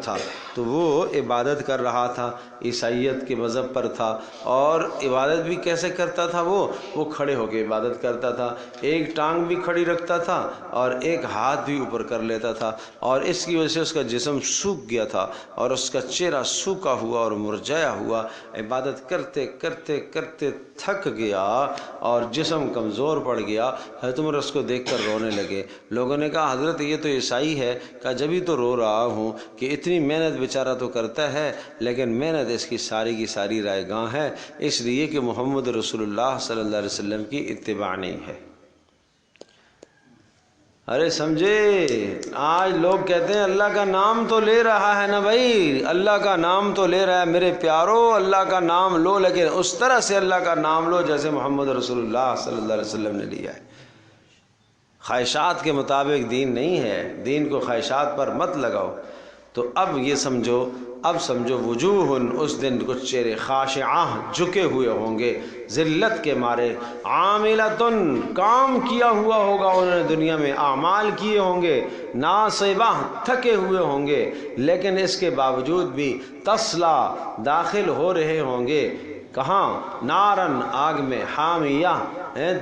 تھا تو وہ عبادت کر رہا تھا، عیسائیت کے مذہب پر تھا، اور عبادت بھی کیسے کرتا تھا، وہ کھڑے ہو کے عبادت کرتا تھا، ایک ٹانگ بھی کھڑی رکھتا تھا اور ایک ہاتھ بھی اوپر کر لیتا تھا، اور اس کی وجہ سے اس کا جسم سوکھ گیا تھا اور اس کا چہرہ سوکھا ہوا اور مرجھایا ہوا، عبادت کرتے کرتے کرتے تھک گیا اور جسم کمزور پڑ گیا۔ حضرت عمر اس کو دیکھ کر رونے لگے۔ لوگوں نے کہا حضرت یہ تو عیسائی ہے، کہا جبھی تو رو رہا ہوں کہ اتنی محنت بیچارہ تو کرتا ہے لیکن محنت اس کی ساری رائے گاہ ہے، اس لیے کہ محمد رسول اللہ صلی اللہ علیہ وسلم کی اتباع نہیں ہے۔ ارے سمجھے، آج لوگ کہتے ہیں اللہ کا نام تو لے رہا ہے نا بھائی، اللہ کا نام تو لے رہا ہے میرے پیارو، اللہ کا نام لو لیکن اس طرح سے اللہ کا نام لو جیسے محمد رسول اللہ صلی اللہ علیہ وسلم نے لیا ہے۔ خواہشات کے مطابق دین نہیں ہے، دین کو خواہشات پر مت لگاؤ۔ تو اب سمجھو وجوہ، اس دن کچھ چہرے، خاشعہ، جھکے ہوئے ہوں گے ذلت کے مارے، عاملۃ، کام کیا ہوا ہوگا انہوں نے دنیا میں، اعمال کیے ہوں گے، ناصبہ، تھکے ہوئے ہوں گے لیکن اس کے باوجود بھی تصلا، داخل ہو رہے ہوں گے، کہاں، نارن، آگ میں، حامیہ،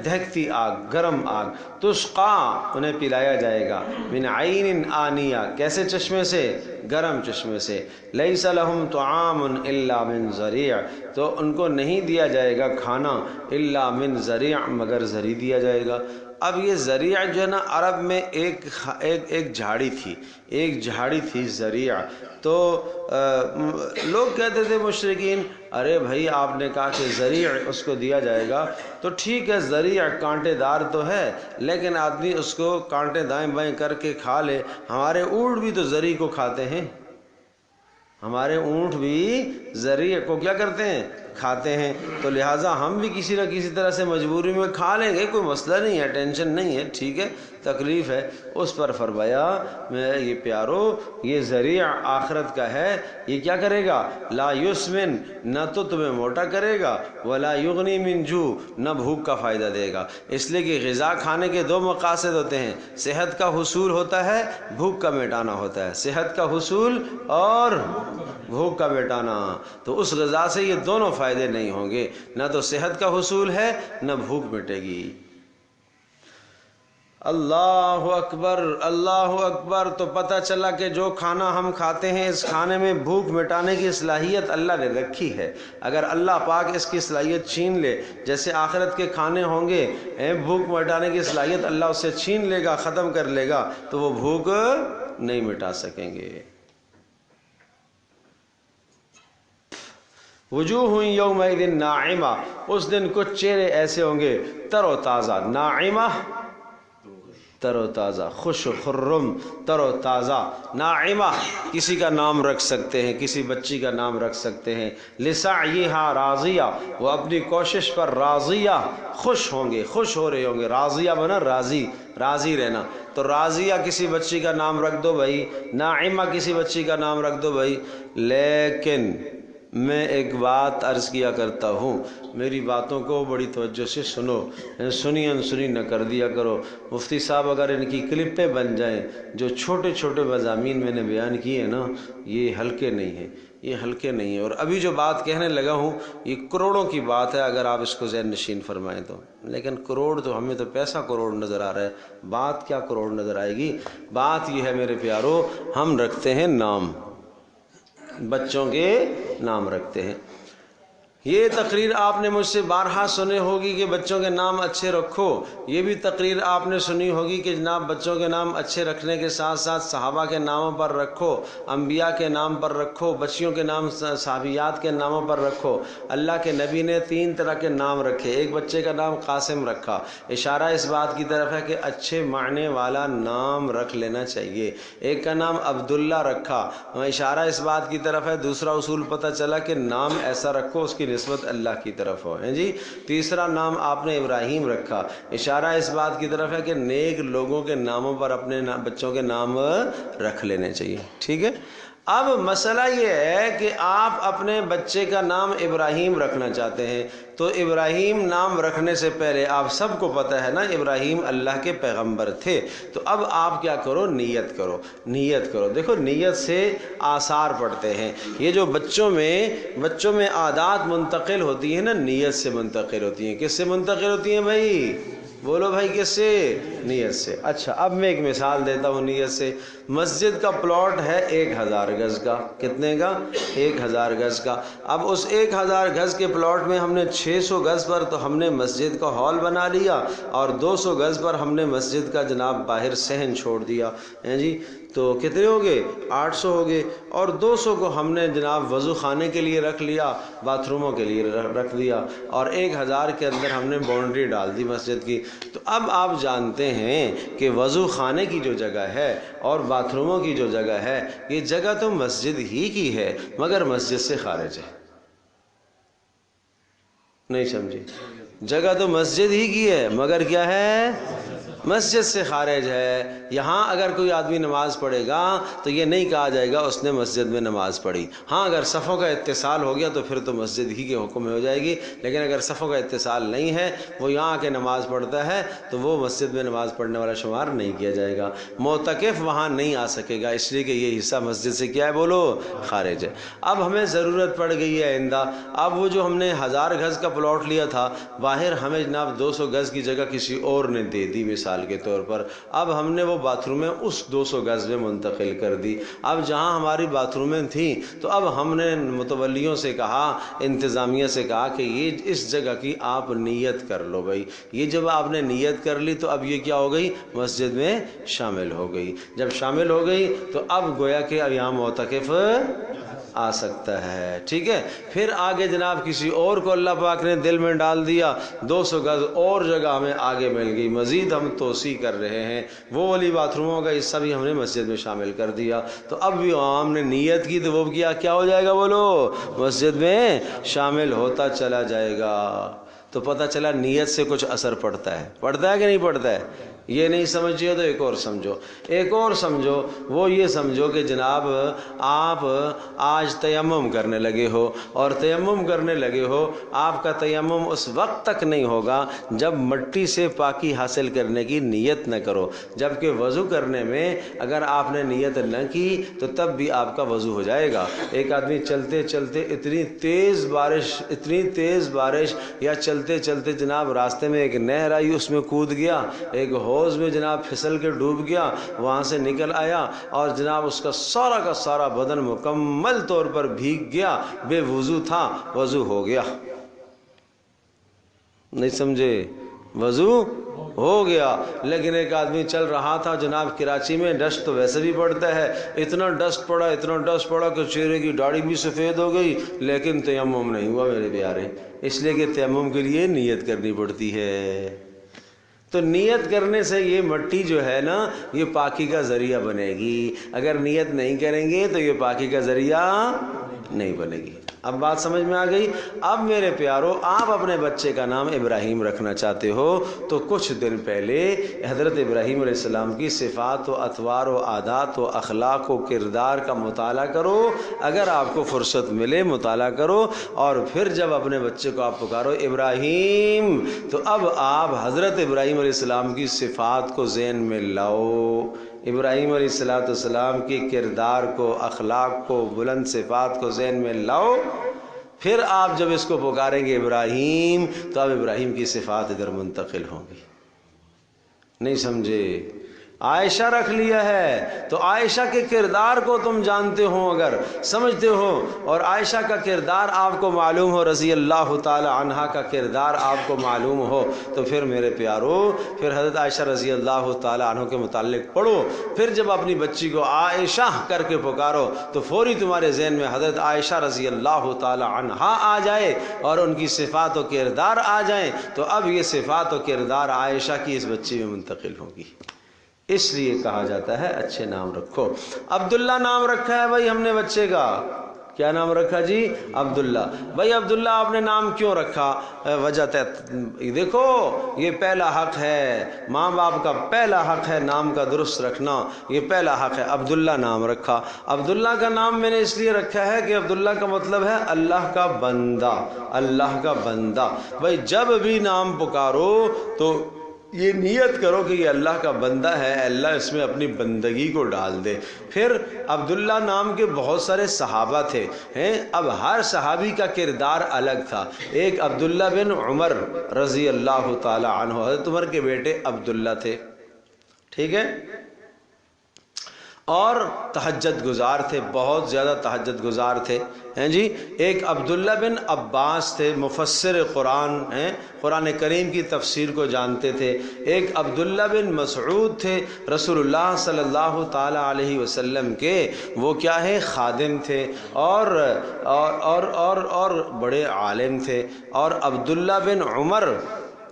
دہکتی آگ، گرم آگ، تسقا، انہیں پلایا جائے گا، من عین آنیہ، کیسے چشمے سے، گرم چشمے سے، لیس لہم طعام الا من ضریع، تو ان کو نہیں دیا جائے گا کھانا، الا من ضریع، مگر زری دیا جائے گا۔ اب یہ ذریع جو ہے نا، عرب میں ایک جھاڑی تھی ذریع، تو لوگ کہتے تھے مشرکین، ارے بھائی آپ نے کہا کہ ذریع اس کو دیا جائے گا تو ٹھیک ہے، ذریع کانٹے دار تو ہے لیکن آدمی اس کو کانٹے دائیں بائیں کر کے کھا لے، ہمارے اونٹ بھی تو ذریع کو کھاتے ہیں، ہمارے اونٹ بھی ذریع کو کیا کرتے ہیں، کھاتے ہیں، تو لہٰذا ہم بھی کسی نہ کسی طرح سے مجبوری میں کھا لیں گے، کوئی مسئلہ نہیں ہے، ٹینشن نہیں ہے، ٹھیک ہے، تکلیف ہے۔ اس پر فرمایا میں یہ پیارو یہ ذریعہ آخرت کا ہے، یہ کیا کرے گا؟ لا یسمن، نہ تو تمہیں موٹا کرے گا، ولا یغنی من جوع، نہ بھوک کا فائدہ دے گا۔ اس لیے کہ غذا کھانے کے دو مقاصد ہوتے ہیں، صحت کا حصول ہوتا ہے، بھوک کا مٹانا ہوتا ہے، صحت کا حصول اور بھوک کا مٹانا۔ تو اس غذا سے یہ دونوں فائدے نہیں ہوں گے، نہ تو صحت کا حصول ہے نہ بھوک مٹے گی۔ اللہ اکبر، اللہ اکبر۔ تو پتہ چلا کہ جو کھانا ہم کھاتے ہیں اس کھانے میں بھوک مٹانے کی صلاحیت اللہ نے رکھی ہے۔ اگر اللہ پاک اس کی صلاحیت چھین لے، جیسے آخرت کے کھانے ہوں گے، بھوک مٹانے کی صلاحیت اللہ اسے چھین لے گا، ختم کر لے گا، تو وہ بھوک نہیں مٹا سکیں گے۔ وجوہ یومئذ ناعمہ، اس دن کچھ چہرے ایسے ہوں گے تر و تازہ، ناعمہ تر و تازہ، خوش و خرم، تر و تازہ۔ ناعمہ کسی کا نام رکھ سکتے ہیں، کسی بچی کا نام رکھ سکتے ہیں۔ لسعیہا راضیہ، وہ اپنی کوشش پر راضیہ، خوش ہوں گے، خوش ہو رہے ہوں گے۔ راضیہ بنا راضی، راضی رہنا، تو راضیہ کسی بچی کا نام رکھ دو بھائی، ناعمہ کسی بچی کا نام رکھ دو بھائی۔ لیکن میں ایک بات عرض کیا کرتا ہوں، میری باتوں کو بڑی توجہ سے سنو، سنی انسنی نہ کر دیا کرو۔ مفتی صاحب اگر ان کی کلپیں بن جائیں، جو چھوٹے چھوٹے مضامین میں نے بیان کیے نا، یہ ہلکے نہیں ہیں، یہ ہلکے نہیں ہیں۔ اور ابھی جو بات کہنے لگا ہوں یہ کروڑوں کی بات ہے اگر آپ اس کو ذہن نشین فرمائیں تو، لیکن کروڑ تو ہمیں تو پیسہ کروڑ نظر آ رہا ہے، بات کیا کروڑ نظر آئے گی؟ بات یہ ہے میرے پیارو، ہم رکھتے ہیں نام، بچوں کے نام رکھتے ہیں۔ یہ تقریر آپ نے مجھ سے بارہا سنی ہوگی کہ بچوں کے نام اچھے رکھو، یہ بھی تقریر آپ نے سنی ہوگی کہ جناب بچوں کے نام اچھے رکھنے کے ساتھ ساتھ صحابہ کے ناموں پر رکھو، انبیاء کے نام پر رکھو، بچیوں کے نام صحابیات کے ناموں پر رکھو۔ اللہ کے نبی نے 3 طرح کے نام رکھے، ایک بچے کا نام قاسم رکھا، اشارہ اس بات کی طرف ہے کہ اچھے معنی والا نام رکھ لینا چاہیے۔ ایک کا نام عبداللہ رکھا، اشارہ اس بات کی طرف ہے، دوسرا اصول پتہ چلا کہ نام ایسا رکھو اس کی نسبت اللہ کی طرف ہو، ہیں جی۔ تیسرا نام آپ نے ابراہیم رکھا، اشارہ اس بات کی طرف ہے کہ نیک لوگوں کے ناموں پر اپنے بچوں کے نام رکھ لینے چاہیے، ٹھیک ہے۔ اب مسئلہ یہ ہے کہ آپ اپنے بچے کا نام ابراہیم رکھنا چاہتے ہیں، تو ابراہیم نام رکھنے سے پہلے آپ سب کو پتہ ہے نا ابراہیم اللہ کے پیغمبر تھے، تو اب آپ کیا کرو؟ نیت کرو، نیت کرو۔ دیکھو نیت سے آثار پڑتے ہیں، یہ جو بچوں میں عادات منتقل ہوتی ہیں نا، نیت سے منتقل ہوتی ہیں۔ کس سے منتقل ہوتی ہیں بھائی؟ بولو بھائی، کس سے؟ نیت سے۔ اچھا اب میں ایک مثال دیتا ہوں نیت سے۔ مسجد کا پلاٹ ہے 1000 گز کا، کتنے کا؟ 1000 گز کا۔ اب اس 1000 گز کے پلاٹ میں ہم نے 600 گز پر تو ہم نے مسجد کا ہال بنا لیا، اور 200 گز پر ہم نے مسجد کا جناب باہر صحن چھوڑ دیا، ہیں جی۔ تو کتنے ہو گئے؟ 800 ہو گئے، اور 200 کو ہم نے جناب وضو خانے کے لیے رکھ لیا، باتھ روموں کے لیے رکھ دیا، اور 1000 کے اندر ہم نے باؤنڈری ڈال دی مسجد کی۔ تو اب آپ جانتے ہیں کہ وضو خانے کی جو جگہ ہے اور باتھ روموں کی جو جگہ ہے، یہ جگہ تو مسجد ہی کی ہے مگر مسجد سے خارج ہے، نہیں سمجھی؟ جگہ تو مسجد ہی کی ہے مگر کیا ہے؟ مسجد سے خارج ہے۔ یہاں اگر کوئی آدمی نماز پڑھے گا تو یہ نہیں کہا جائے گا اس نے مسجد میں نماز پڑھی۔ ہاں اگر صفوں کا اتصال ہو گیا تو پھر تو مسجد ہی کے حکم میں ہو جائے گی، لیکن اگر صفوں کا اتصال نہیں ہے، وہ یہاں آ کے نماز پڑھتا ہے، تو وہ مسجد میں نماز پڑھنے والا شمار نہیں کیا جائے گا۔ معتکف وہاں نہیں آ سکے گا، اس لیے کہ یہ حصہ مسجد سے کیا ہے؟ بولو، خارج ہے۔ اب ہمیں ضرورت پڑ گئی ہے آئندہ، اب وہ جو ہم نے 1000 گز کا پلاٹ لیا تھا، باہر ہمیں جناب 200 گز کی جگہ کسی اور نے دے دی مثال کے طور پر، اب ہم نے وہ باتھ رومیں اس 200 گز میں منتقل کر دی۔ اب جہاں ہماری باتھ رومیں تھیں تو اب ہم نے متولیوں سے کہا، انتظامیہ سے کہا کہ یہ اس جگہ کی آپ نیت کر لو بھائی۔ یہ جب آپ نے نیت کر لی تو اب یہ کیا ہو گئی؟ مسجد میں شامل ہو گئی۔ جب شامل ہو گئی تو اب گویا کہ اب یہاں معتکف آ سکتا ہے. ٹھیک ہے. پھر آگے جناب کسی اور کو اللہ پاک نے دل میں ڈال دیا, 200 گز اور جگہ ہمیں آگے مل گئی, مزید ہم توسیع کر رہے ہیں, وہ والی باتھ روموں کا حصہ بھی ہم نے مسجد میں شامل کر دیا. تو اب بھی عوام نے نیت کی تو وہ کیا ہو جائے گا, بولو, مسجد میں شامل ہوتا چلا جائے گا. تو پتہ چلا نیت سے کچھ اثر پڑتا ہے کہ نہیں پڑتا ہے. یہ نہیں سمجھیے تو ایک اور سمجھو, وہ یہ سمجھو کہ جناب آپ آج تیمم کرنے لگے ہو, اور تیمم کرنے لگے ہو, آپ کا تیمم اس وقت تک نہیں ہوگا جب مٹی سے پاکی حاصل کرنے کی نیت نہ کرو. جبکہ وضو کرنے میں اگر آپ نے نیت نہ کی تو تب بھی آپ کا وضو ہو جائے گا. ایک آدمی چلتے چلتے اتنی تیز بارش یا چلتے چلتے جناب راستے میں ایک نہر آئی, اس میں کود گیا, ایک حوض میں جناب پھسل کے ڈوب گیا, وہاں سے نکل آیا اور جناب اس کا سارا بدن مکمل طور پر بھیگ گیا, بے وضو تھا, وضو ہو گیا. نہیں سمجھے, وضو ہو گیا. لیکن ایک آدمی چل رہا تھا جناب کراچی میں, ڈسٹ تو ویسے بھی پڑتا ہے, اتنا ڈسٹ پڑا کہ چہرے کی داڑھی بھی سفید ہو گئی, لیکن تیمم نہیں ہوا میرے پیارے. اس لیے کہ تیمم کے لیے نیت کرنی پڑتی ہے. تو نیت کرنے سے یہ مٹی جو ہے نا یہ پاکی کا ذریعہ بنے گی. اگر نیت نہیں کریں گے تو یہ پاکی کا ذریعہ نہیں بنے گی. اب بات سمجھ میں آ گئی. اب میرے پیارو, آپ اپنے بچے کا نام ابراہیم رکھنا چاہتے ہو تو کچھ دن پہلے حضرت ابراہیم علیہ السلام کی صفات و اطوار و عادات و اخلاق و کردار کا مطالعہ کرو. اگر آپ کو فرصت ملے مطالعہ کرو, اور پھر جب اپنے بچے کو آپ پکارو ابراہیم, تو اب آپ حضرت ابراہیم علیہ السلام کی صفات کو ذہن میں لاؤ, ابراہیم علیہ السلام کی کردار کو, اخلاق کو, بلند صفات کو ذہن میں لاؤ. پھر آپ جب اس کو پکاریں گے ابراہیم, تو اب ابراہیم کی صفات ادھر منتقل ہوں گی. نہیں سمجھے. عائشہ رکھ لیا ہے تو عائشہ کے کردار کو تم جانتے ہو, اگر سمجھتے ہو, اور عائشہ کا کردار آپ کو معلوم ہو, رضی اللہ تعالی عنہا کا کردار آپ کو معلوم ہو, تو پھر میرے پیارو, پھر حضرت عائشہ رضی اللہ تعالی عنہ کے متعلق پڑھو. پھر جب اپنی بچی کو عائشہ کر کے پکارو تو فوری تمہارے ذہن میں حضرت عائشہ رضی اللہ تعالی عنہا آ جائے اور ان کی صفات و کردار آ جائیں. تو اب یہ صفات و کردار عائشہ کی اس بچی میں منتقل ہوگی. اس لیے کہا جاتا ہے اچھے نام رکھو. عبداللہ نام رکھا ہے بھائی ہم نے بچے کا. کیا نام رکھا جی؟ عبداللہ. بھائی عبداللہ آپ نے نام کیوں رکھا؟ وجہ دیکھو, یہ پہلا حق ہے, ماں باپ کا پہلا حق ہے نام کا درست رکھنا, یہ پہلا حق ہے. عبداللہ نام رکھا. عبداللہ کا نام میں نے اس لیے رکھا ہے کہ عبداللہ کا مطلب ہے اللہ کا بندہ, اللہ کا بندہ. بھائی جب بھی نام پکارو تو یہ نیت کرو کہ یہ اللہ کا بندہ ہے, اللہ اس میں اپنی بندگی کو ڈال دے. پھر عبداللہ نام کے بہت سارے صحابہ تھے ہیں. اب ہر صحابی کا کردار الگ تھا. ایک عبداللہ بن عمر رضی اللہ تعالی عنہ, حضرت عمر کے بیٹے عبداللہ تھے, ٹھیک ہے, اور تہجد گزار تھے, بہت زیادہ تہجد گزار تھے ہیں جی. ایک عبداللہ بن عباس تھے, مفسر قرآن ہیں, قرآن کریم کی تفسیر کو جانتے تھے. ایک عبداللہ بن مسعود تھے, رسول اللہ صلی اللہ تعالی علیہ وسلم کے وہ کیا ہے, خادم تھے, اور بڑے عالم تھے. اور عبداللہ بن عمر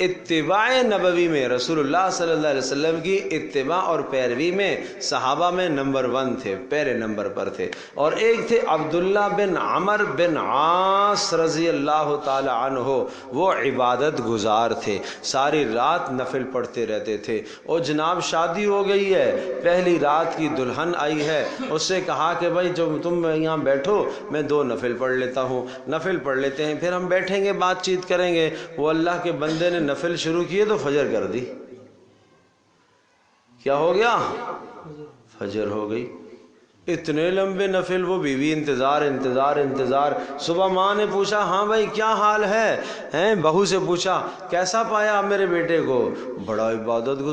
اتباع نبوی میں, رسول اللہ صلی اللہ علیہ وسلم کی اتباع اور پیروی میں صحابہ میں نمبر 1 تھے, پہلے نمبر پر تھے. اور ایک تھے عبداللہ بن عمر بن عاص رضی اللہ تعالی عنہ, وہ عبادت گزار تھے, ساری رات نفل پڑھتے رہتے تھے. اور جناب شادی ہو گئی ہے, پہلی رات کی دلہن آئی ہے, اس سے کہا کہ بھائی جو تم یہاں بیٹھو, میں 2 نفل پڑھ لیتا ہوں. نفل پڑھ لیتے ہیں, پھر ہم بیٹھیں گے, بات چیت کریں گے. وہ اللہ کے بندے نے نفل شروع کیے تو فجر کر دی. کیا ہو گیا؟ فجر ہو گئی. اتنے لمبے نفل, وہ بیوی انتظار. صبح ماں نے پوچھا, ہاں بھائی کیا حال ہے؟ بہو سے پوچھا کیسا پایا میرے بیٹے کو؟ بڑا عبادت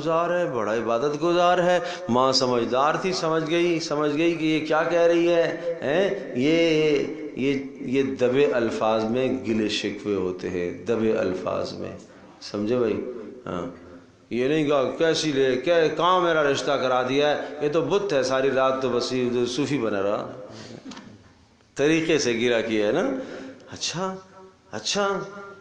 گزار ہے. ماں سمجھدار تھی, سمجھ گئی کہ یہ کیا کہہ رہی ہے. یہ دبے الفاظ میں گلے شکوے ہوتے ہیں, دبے الفاظ میں, سمجھے بھائی؟ ہاں, یہ نہیں کہا کیسی لے, کیا کہاں میرا رشتہ کرا دیا ہے, یہ تو بت ہے, ساری رات تو بس صوفی بنا رہا. طریقے سے گرا کیا ہے نا. اچھا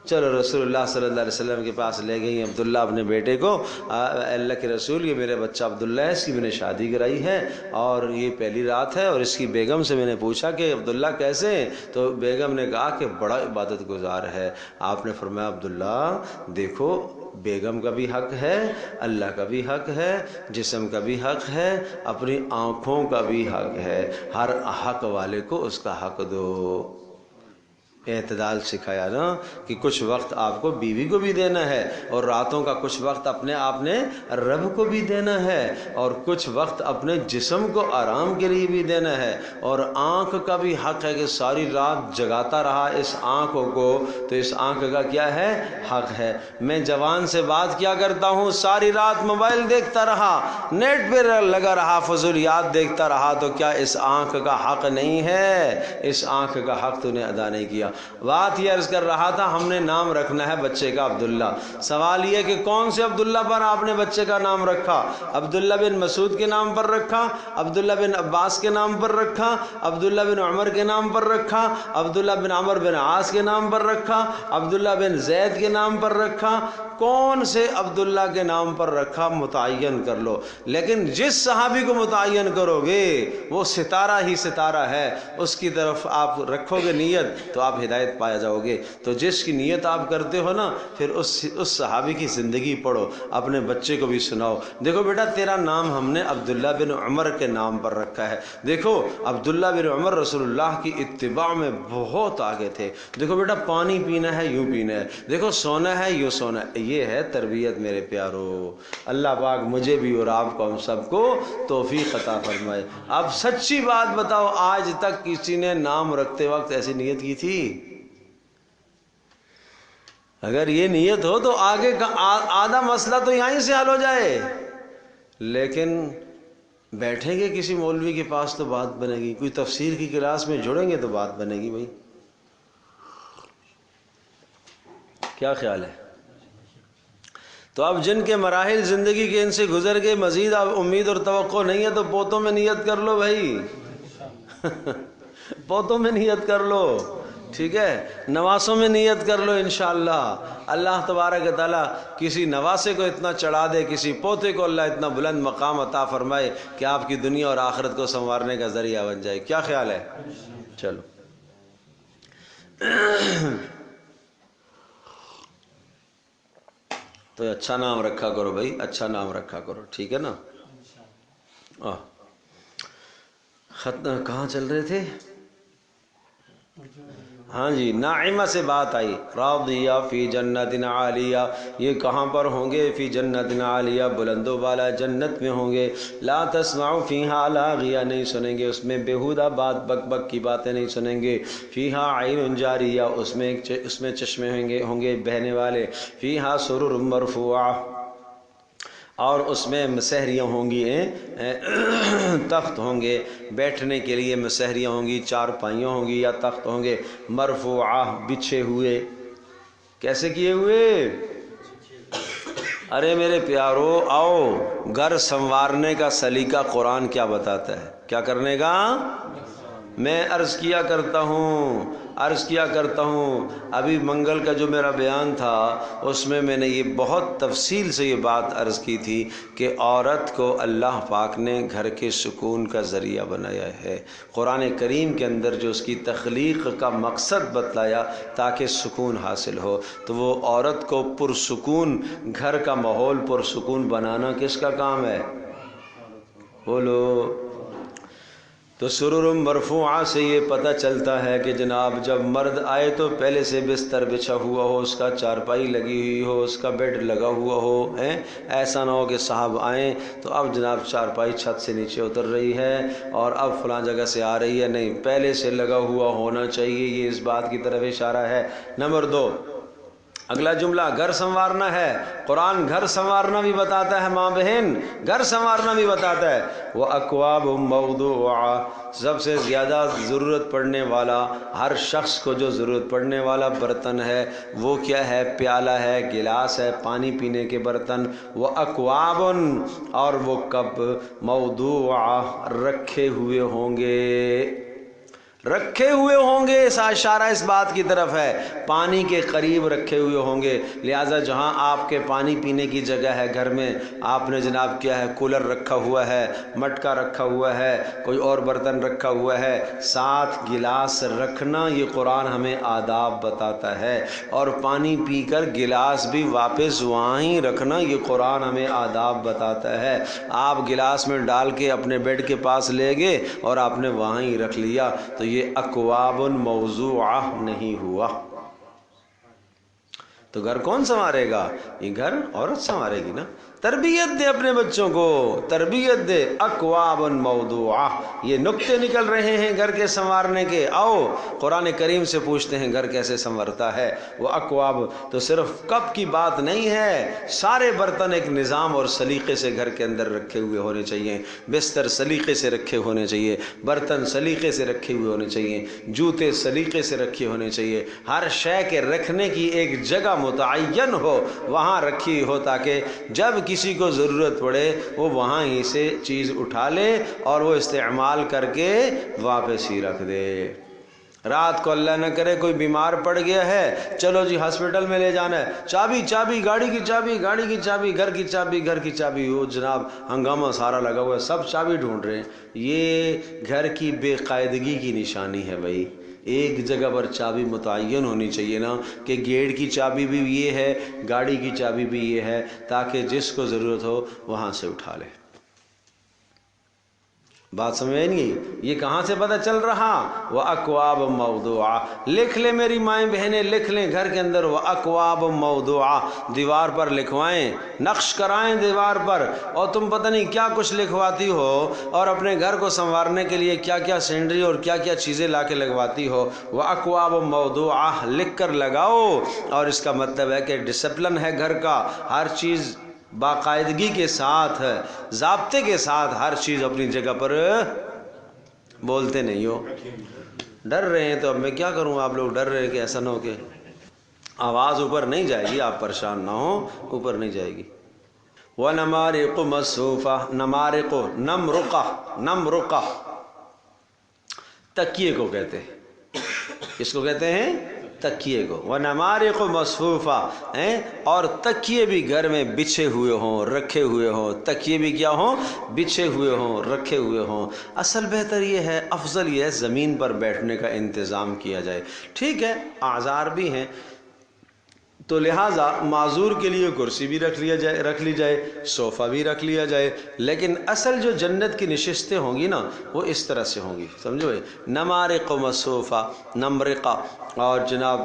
چلو رسول اللہ صلی اللہ علیہ وسلم کے پاس لے گئی عبداللہ اپنے بیٹے کو. اللہ کے رسول یہ میرے بچہ عبداللہ ہے، اس کی میں نے شادی کرائی ہے اور یہ پہلی رات ہے، اور اس کی بیگم سے میں نے پوچھا کہ عبداللہ کیسے ہیں؟ تو بیگم نے کہا کہ بڑا عبادت گزار ہے. آپ نے فرمایا عبداللہ دیکھو بیگم کا بھی حق ہے، اللہ کا بھی حق ہے، جسم کا بھی حق ہے، اپنی آنکھوں کا بھی حق ہے. ہر حق والے کو اس کا حق دو. اعتدال سکھایا نا کہ کچھ وقت آپ کو بیوی کو بھی دینا ہے، اور راتوں کا کچھ وقت اپنے آپ نے رب کو بھی دینا ہے، اور کچھ وقت اپنے جسم کو آرام کے لیے بھی دینا ہے. اور آنکھ کا بھی حق ہے کہ ساری رات جگاتا رہا اس آنکھوں کو، تو اس آنکھ کا کیا ہے؟ حق ہے. میں جوان سے بات کیا کرتا ہوں، ساری رات موبائل دیکھتا رہا، نیٹ پہ لگا رہا، فضولیات دیکھتا رہا، تو کیا اس آنکھ کا حق نہیں ہے؟ اس آنکھ کا حق تو نے ادا نہیں کیا. بات یہ عرض کر رہا تھا ہم نے نام رکھنا ہے بچے کا عبداللہ. سوال یہ کہ کون سے عبداللہ پر آپ نے بچے کا نام رکھا؟ عبداللہ بن مسعود کے نام پر رکھا، عبداللہ بن عباس کے نام پر رکھا، عبداللہ بن عمر کے نام پر رکھا، عبداللہ بن عمر بن عاص کے نام پر رکھا، عبداللہ بن زید کے نام پر رکھا؟ کون سے عبداللہ کے نام پر رکھا متعین کر لو. لیکن جس صحابی کو متعین کرو گے وہ ستارہ ہی ستارہ ہے، اس کی طرف آپ رکھو گے نیت تو آپ ہدایت پایا جاؤ گے. تو جس کی نیت آپ کرتے ہو نا، پھر اس صحابی کی زندگی پڑھو، اپنے بچے کو بھی سناؤ. دیکھو بیٹا تیرا نام ہم نے عبداللہ بن عمر کے نام پر رکھا ہے. دیکھو عبداللہ بن عمر رسول اللہ کی اتباع میں بہت آگے تھے. دیکھو بیٹا پانی پینا ہے یوں پینا ہے، دیکھو سونا ہے یوں سونا ہے. یہ ہے تربیت میرے پیارو. اللہ پاک مجھے بھی اور آپ کو ہم سب کو توفیق عطا فرمائے. اب سچی بات بتاؤ، آج تک کسی نے نام رکھتے وقت ایسی نیت کی تھی؟ اگر یہ نیت ہو تو آگے کا آدھا مسئلہ تو یہیں سے حل ہو جائے. لیکن بیٹھیں گے کسی مولوی کے پاس تو بات بنے گی، کوئی تفسیر کی کلاس میں جڑیں گے تو بات بنے گی. بھائی کیا خیال ہے؟ تو اب جن کے مراحل زندگی کے ان سے گزر گئے، مزید اب امید اور توقع نہیں ہے تو پوتوں میں نیت کر لو بھائی. پوتوں میں نیت کر لو، ٹھیک ہے، نواسوں میں نیت کر لو. انشاءاللہ اللہ تبارک و تعالیٰ کسی نواسے کو اتنا چڑھا دے، کسی پوتے کو اللہ اتنا بلند مقام عطا فرمائے کہ آپ کی دنیا اور آخرت کو سنوارنے کا ذریعہ بن جائے. کیا خیال ہے؟ چلو تو اچھا نام رکھا کرو بھائی، اچھا نام رکھا کرو، ٹھیک ہے نا. کہاں چل رہے تھے؟ ہاں جی، ناعمہ سے بات آئی. راضیہ فی جنت عالیہ، یہ کہاں پر ہوں گے؟ فی جنت عالیہ، بلند و بالا جنت میں ہوں گے. لا تسمع فیہا لاغیہ، نہیں سنیں گے اس میں بیہودہ بات، بک بک کی باتیں نہیں سنیں گے. فیہا عین جاریہ، اس میں چشمے ہوں گے بہنے والے. فیہا سرر مرفوعہ، اور اس میں مسحریاں ہوں گی، تخت ہوں گے بیٹھنے کے لیے، مسحریاں ہوں گی، چارپائیاں ہوں گی یا تخت ہوں گے. مرفوعہ، بچھے ہوئے. کیسے کیے ہوئے؟ ارے میرے پیارو آؤ، گھر سنوارنے کا سلیقہ قرآن کیا بتاتا ہے؟ کیا کرنے کا؟ میں عرض کیا کرتا ہوں ابھی منگل کا جو میرا بیان تھا اس میں نے یہ بہت تفصیل سے یہ بات عرض کی تھی کہ عورت کو اللہ پاک نے گھر کے سکون کا ذریعہ بنایا ہے. قرآن کریم کے اندر جو اس کی تخلیق کا مقصد بتلایا تاکہ سکون حاصل ہو، تو وہ عورت کو پرسکون، گھر کا ماحول پرسکون بنانا کس کا کام ہے؟ بولو. تو سرر مرفوعہ سے یہ پتہ چلتا ہے کہ جناب جب مرد آئے تو پہلے سے بستر بچھا ہوا ہو، اس کا چارپائی لگی ہوئی ہو، اس کا بیڈ لگا ہوا ہو. ایسا نہ ہو کہ صاحب آئیں تو اب جناب چارپائی چھت سے نیچے اتر رہی ہے اور اب فلاں جگہ سے آ رہی ہے. نہیں، پہلے سے لگا ہوا ہونا چاہیے. یہ اس بات کی طرف اشارہ ہے. نمبر 2، اگلا جملہ گھر سنوارنا ہے. قرآن گھر سنوارنا بھی بتاتا ہے ماں بہن، گھر سنوارنا بھی بتاتا ہے. وَأَكْوَابٌ مَوْضُوعَةٌ، سب سے زیادہ ضرورت پڑنے والا، ہر شخص کو جو ضرورت پڑنے والا برتن ہے وہ کیا ہے؟ پیالہ ہے، گلاس ہے، پانی پینے کے برتن. وَأَكْوَابٌ، اور وہ کپ، موضوعہ، رکھے ہوئے ہوں گے. رکھے ہوئے ہوں گے، اشارہ اس بات کی طرف ہے پانی کے قریب رکھے ہوئے ہوں گے، لہٰذا جہاں آپ کے پانی پینے کی جگہ ہے گھر میں، آپ نے جناب کیا ہے کولر رکھا ہوا ہے، مٹکا رکھا ہوا ہے، کوئی اور برتن رکھا ہوا ہے، ساتھ گلاس رکھنا یہ قرآن ہمیں آداب بتاتا ہے، اور پانی پی کر گلاس بھی واپس وہاں ہی رکھنا یہ قرآن ہمیں آداب بتاتا ہے۔ آپ گلاس میں ڈال کے اپنے بیڈ کے پاس لے گئے اور آپ نے وہاں ہی رکھ لیا تو یہ اکواب موضوعہ نہیں ہوا۔ تو گھر کون سنوارے گا؟ یہ گھر عورت سنوارے گی نا۔ تربیت دے اپنے بچوں کو، تربیت دے۔ اکواب موضوعہ، یہ نکتے نکل رہے ہیں گھر کے سنوارنے کے۔ آؤ قرآن کریم سے پوچھتے ہیں گھر کیسے سنورتا ہے۔ وہ اکواب تو صرف کپ کی بات نہیں ہے، سارے برتن ایک نظام اور سلیقے سے گھر کے اندر رکھے ہوئے ہونے چاہیے، بستر سلیقے سے رکھے ہونے چاہیے، برتن سلیقے سے رکھے ہوئے ہونے چاہیے، جوتے سلیقے سے رکھے ہونے چاہیے، ہر شے کے رکھنے کی ایک جگہ متعین ہو، وہاں رکھی ہو تاکہ جب کسی کو ضرورت پڑے وہ وہاں ہی سے چیز اٹھا لے اور وہ استعمال کر کے واپس ہی رکھ دے۔ رات کو اللہ نہ کرے کوئی بیمار پڑ گیا ہے، چلو جی ہاسپٹل میں لے جانا ہے، چابی چابی گاڑی کی چابی، گاڑی کی چابی، گھر کی چابی، گھر کی چابی، وہ جناب ہنگامہ سارا لگا ہوا ہے، سب چابی ڈھونڈ رہے ہیں۔ یہ گھر کی بے قاعدگی کی نشانی ہے بھائی۔ ایک جگہ پر چابی متعین ہونی چاہیے نا، کہ گیٹ کی چابی بھی یہ ہے، گاڑی کی چابی بھی یہ ہے، تاکہ جس کو ضرورت ہو وہاں سے اٹھا لے۔ بات سمجھ میں نہیں؟ یہ کہاں سے پتہ چل رہا؟ وَأَكْوَابٌ مَوْضُوعَةٌ، لکھ لیں میری مائیں بہنیں، لکھ لیں گھر کے اندر وَأَكْوَابٌ مَوْضُوعَةٌ، دیوار پر لکھوائیں، نقش کرائیں دیوار پر، اور تم پتہ نہیں کیا کچھ لکھواتی ہو، اور اپنے گھر کو سنوارنے کے لیے کیا کیا سینڈری اور کیا کیا چیزیں لا کے لگواتی ہو۔ وَأَكْوَابٌ مَوْضُوعَةٌ لکھ کر لگاؤ، اور اس کا مطلب ہے کہ ڈسپلن ہے گھر کا، ہر چیز باقاعدگی کے ساتھ، ضابطے کے ساتھ ہر چیز اپنی جگہ پر۔ بولتے نہیں ہو، ڈر رہے ہیں تو اب میں کیا کروں، آپ لوگ ڈر رہے ہیں کہ ایسا نہ ہو کہ آواز اوپر نہیں جائے گی، آپ پریشان نہ ہو، اوپر نہیں جائے گی۔ وَنَمَارِقُ مَصْفُوفَةٌ، نمارق، نمرقہ تکیے کو کہتے ہیں، کس کو کہتے ہیں؟ تکیے کو۔ وَنَمَارِقُ مَصْفُوفَةٌ، اور تکیے بھی گھر میں بچھے ہوئے ہوں، رکھے ہوئے ہوں، تکیے بھی کیا ہوں؟ بچھے ہوئے ہوں، رکھے ہوئے ہوں۔ اصل بہتر یہ ہے، افضل یہ ہے زمین پر بیٹھنے کا انتظام کیا جائے۔ ٹھیک ہے اعذار بھی ہیں تو لہٰذا معذور کے لیے کرسی بھی رکھ لی جائے، صوفہ بھی رکھ لیا جائے، لیکن اصل جو جنت کی نشستیں ہوں گی نا وہ اس طرح سے ہوں گی، سمجھو بھائی؟ نمارق مصفوفہ، نمرقہ، اور جناب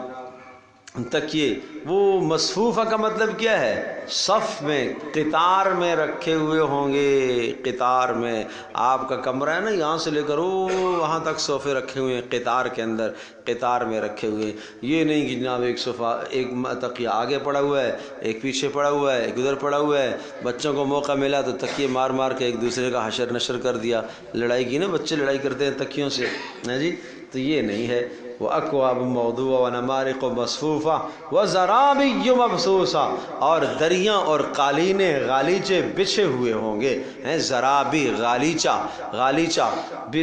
تکیے، وہ مصفوفہ کا مطلب کیا ہے؟ صف میں، قطار میں رکھے ہوئے ہوں گے، قطار میں۔ آپ کا کمرہ ہے نا، یہاں سے لے کر وہاں تک صوفے رکھے ہوئے ہیں قطار کے اندر، قطار میں رکھے ہوئے۔ یہ نہیں کہ جناب ایک صوفہ، ایک تکیہ آگے پڑا ہوا ہے، ایک پیچھے پڑا ہوا ہے، ایک ادھر پڑا ہوا ہے۔ بچوں کو موقع ملا تو تکیے مار مار کے ایک دوسرے کا حشر نشر کر دیا، لڑائی کی نا، بچے لڑائی کرتے ہیں تکیوں سے، ہے جی؟ تو یہ نہیں ہے۔ وَأَكْوَابٌ مَوْضُوعَةٌ وَنَمَارِقُ مَصْفُوفَةٌ وَزَرَابِيُّ مَبْثُوثَةٌ، اور دریاں اور قالینیں، غالیچے بچھے ہوئے ہوں گے، ہیں زرابی، غالیچہ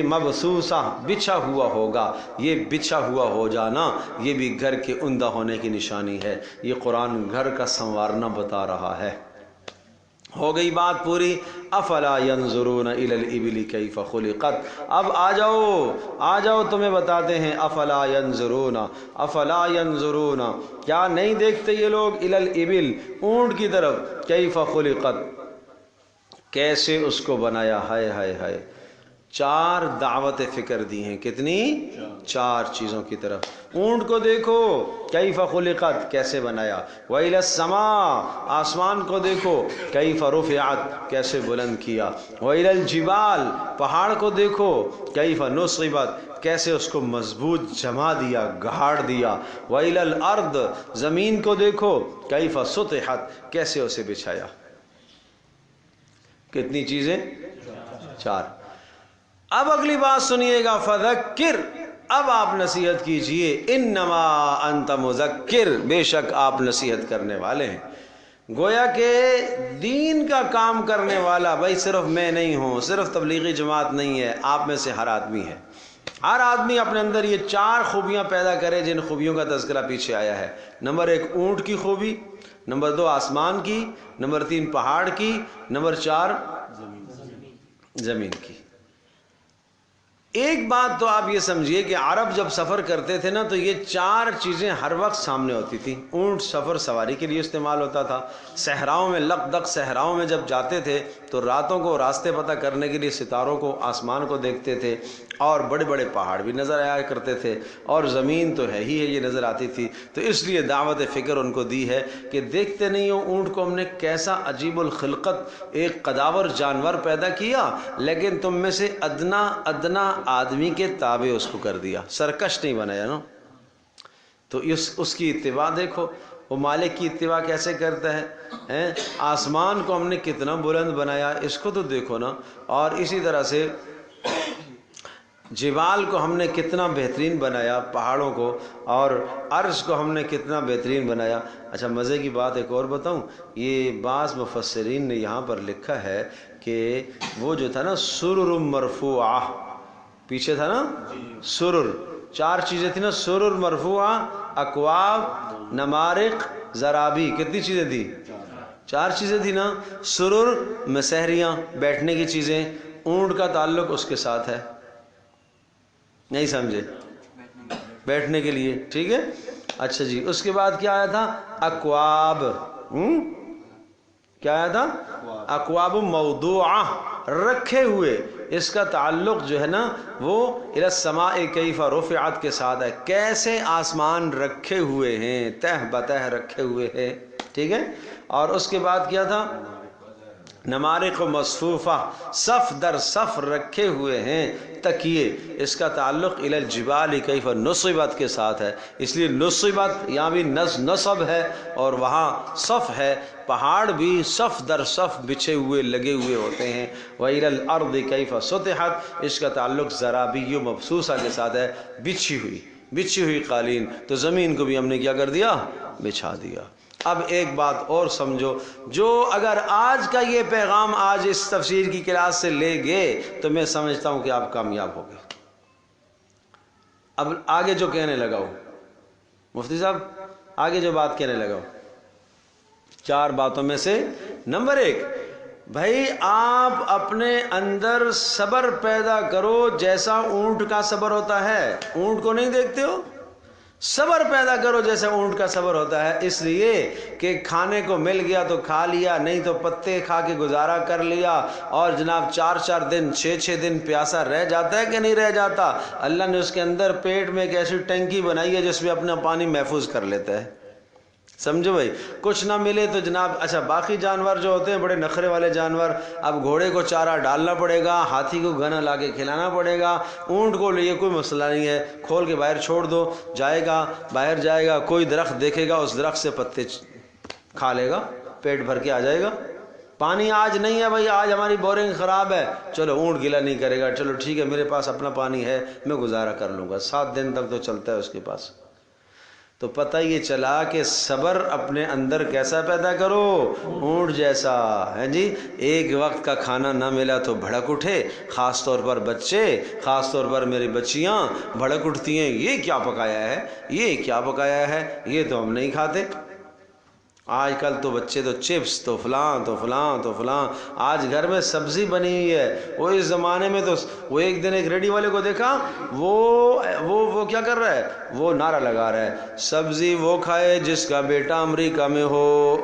مبثوثہ، بچھا ہوا ہوگا۔ یہ بچھا ہوا ہو جانا یہ بھی گھر کے عمدہ ہونے کی نشانی ہے۔ یہ قرآن گھر کا سنوارنا بتا رہا ہے۔ ہو گئی بات پوری۔ افلا ينظرون الى الابل كيف خلقت، اب آ جاؤ تمہیں بتاتے ہیں۔ افلا ينظرون، کیا نہیں دیکھتے یہ لوگ؟ الى الابل، اونٹ کی طرف، كيف خلقت، کیسے اس کو بنایا۔ ہائے ہائے ہائے، 4 دعوت فکر دی ہیں، کتنی؟ 4 چیزوں کی طرف۔ اونٹ کو دیکھو، کیف خلقت، کیسے بنایا۔ وَإِلَى السَّمَاءِ، آسمان کو دیکھو، کیف رفعت، کیسے بلند کیا۔ وَإِلَى الْجِبَالِ، پہاڑ کو دیکھو، کیف نصبت، کیسے اس کو مضبوط جما دیا، گھاڑ دیا۔ وَإِلَى الْأَرْضِ، زمین کو دیکھو، کیف سطحت، کیسے اسے بچھایا۔ کتنی چیزیں؟ 4۔ اب اگلی بات سنیے گا، فذکر، اب آپ نصیحت کیجئے، انما انت مذکر، بے شک آپ نصیحت کرنے والے ہیں۔ گویا کہ دین کا کام کرنے والا بھائی صرف میں نہیں ہوں، صرف تبلیغی جماعت نہیں ہے، آپ میں سے ہر آدمی ہے۔ ہر آدمی اپنے اندر یہ 4 خوبیاں پیدا کرے جن خوبیوں کا تذکرہ پیچھے آیا ہے. نمبر 1 اونٹ کی خوبی، نمبر 2 آسمان کی، نمبر 3 پہاڑ کی، نمبر 4 زمین کی. ایک بات تو آپ یہ سمجھیے کہ عرب جب سفر کرتے تھے نا تو یہ 4 چیزیں ہر وقت سامنے ہوتی تھیں. اونٹ سفر سواری کے لیے استعمال ہوتا تھا. صحراؤں میں لق دق صحراؤں میں جب جاتے تھے تو راتوں کو راستے پتہ کرنے کے لیے ستاروں کو، آسمان کو دیکھتے تھے. اور بڑے بڑے پہاڑ بھی نظر آیا کرتے تھے، اور زمین تو ہے ہی ہے یہ نظر آتی تھی. تو اس لیے دعوت فکر ان کو دی ہے کہ دیکھتے نہیں ہو اونٹ کو ہم نے کیسا عجیب الخلقت ایک قداور جانور پیدا کیا، لیکن تم میں سے ادنا آدمی کے تابع اس کو کر دیا، سرکش نہیں بنایا نا. تو اس کی اتباع دیکھو، وہ مالک کی اتباع کیسے کرتا ہے. آسمان کو ہم نے کتنا بلند بنایا، اس کو تو دیکھو نا. اور اسی طرح سے جبال کو ہم نے کتنا بہترین بنایا، پہاڑوں کو، اور عرش کو ہم نے کتنا بہترین بنایا. اچھا مزے کی بات ایک اور بتاؤں، یہ بعض مفسرین نے یہاں پر لکھا ہے کہ وہ جو تھا نا سرر مرفوعہ، پیچھے تھا نا سرر، 4 چیزیں تھیں نا، سرر مرفوعہ، اکواب، نمارق، زرابی. کتنی چیزیں تھیں؟ 4 چیزیں تھیں نا. سرر مسحریاں، بیٹھنے کی چیزیں. اونٹ کا تعلق اس کے ساتھ ہے، نہیں سمجھے؟ بیٹھنے کے لیے، ٹھیک ہے. اچھا جی، اس کے بعد کیا آیا تھا؟ اکواب. کیا آیا تھا؟ اکواب موضوعہ، رکھے ہوئے. اس کا تعلق جو ہے نا وہ الی السماء کیف رفعت کے ساتھ ہے، کیسے آسمان رکھے ہوئے ہیں، تہ بتہ رکھے ہوئے ہیں، ٹھیک ہے. اور اس کے بعد کیا تھا؟ نمارق مصفوفہ، صف در صف رکھے ہوئے ہیں تکیے. اس کا تعلق الی الجبال کیف نصبت کے ساتھ ہے، اس لیے نصبت یہاں بھی نصب ہے اور وہاں صف ہے. پہاڑ بھی صف در صف بچھے ہوئے لگے ہوئے ہوتے ہیں. وَإِلَى الْأَرْضِ كَيْفَ سُطِحَتْ، اس کا تعلق زرابی مبسوسہ کے ساتھ ہے، بچھی ہوئی قالین. تو زمین کو بھی ہم نے کیا کر دیا؟ بچھا دیا. اب ایک بات اور سمجھو، جو اگر آج کا یہ پیغام آج اس تفسیر کی کلاس سے لے گئے تو میں سمجھتا ہوں کہ آپ کامیاب ہو گئے. اب آگے جو کہنے لگا ہوں مفتی صاحب، آگے جو بات کہنے لگا ہوں 4 باتوں میں سے نمبر 1، بھائی آپ اپنے اندر صبر پیدا کرو جیسا اونٹ کا صبر ہوتا ہے. اونٹ کو نہیں دیکھتے ہو؟ صبر پیدا کرو جیسا اونٹ کا صبر ہوتا ہے. اس لیے کہ کھانے کو مل گیا تو کھا لیا، نہیں تو پتے کھا کے گزارا کر لیا. اور جناب 4 دن 6 دن پیاسا رہ جاتا ہے کہ نہیں رہ جاتا؟ اللہ نے اس کے اندر پیٹ میں ایک ایسی ٹنکی بنائی ہے جس میں اپنا پانی محفوظ کر لیتا ہے. سمجھو بھائی. کچھ نہ ملے تو جناب اچھا باقی جانور جو ہوتے ہیں بڑے نخرے والے جانور، اب گھوڑے کو چارہ ڈالنا پڑے گا، ہاتھی کو گھنا لا کے کھلانا پڑے گا. اونٹ کو لیے کوئی مسئلہ نہیں ہے، کھول کے باہر چھوڑ دو، جائے گا باہر جائے گا، کوئی درخت دیکھے گا اس درخت سے پتے کھا لے گا، پیٹ بھر کے آ جائے گا. پانی آج نہیں ہے بھائی، آج ہماری بورنگ خراب ہے، چلو اونٹ گلا نہیں کرے گا، چلو ٹھیک ہے میرے پاس اپنا پانی ہے میں گزارا کر لوں گا، 7 دن تک تو چلتا ہے اس کے پاس. تو پتہ یہ چلا کہ صبر اپنے اندر کیسا پیدا کرو؟ اونٹ جیسا ہے جی. ایک وقت کا کھانا نہ ملا تو بھڑک اٹھے، خاص طور پر بچے، خاص طور پر میری بچیاں بھڑک اٹھتی ہیں، یہ کیا پکایا ہے، یہ کیا پکایا ہے، یہ تو ہم نہیں کھاتے. آج کل تو بچے تو چپس تو فلاں تو فلاں تو فلاں. آج گھر میں سبزی بنی ہوئی ہے، وہ اس زمانے میں تو وہ ایک دن ایک ریڈی والے کو دیکھا، وہ کیا کر رہا ہے، وہ نعرہ لگا رہا ہے سبزی وہ کھائے جس کا بیٹا امریکہ میں ہو.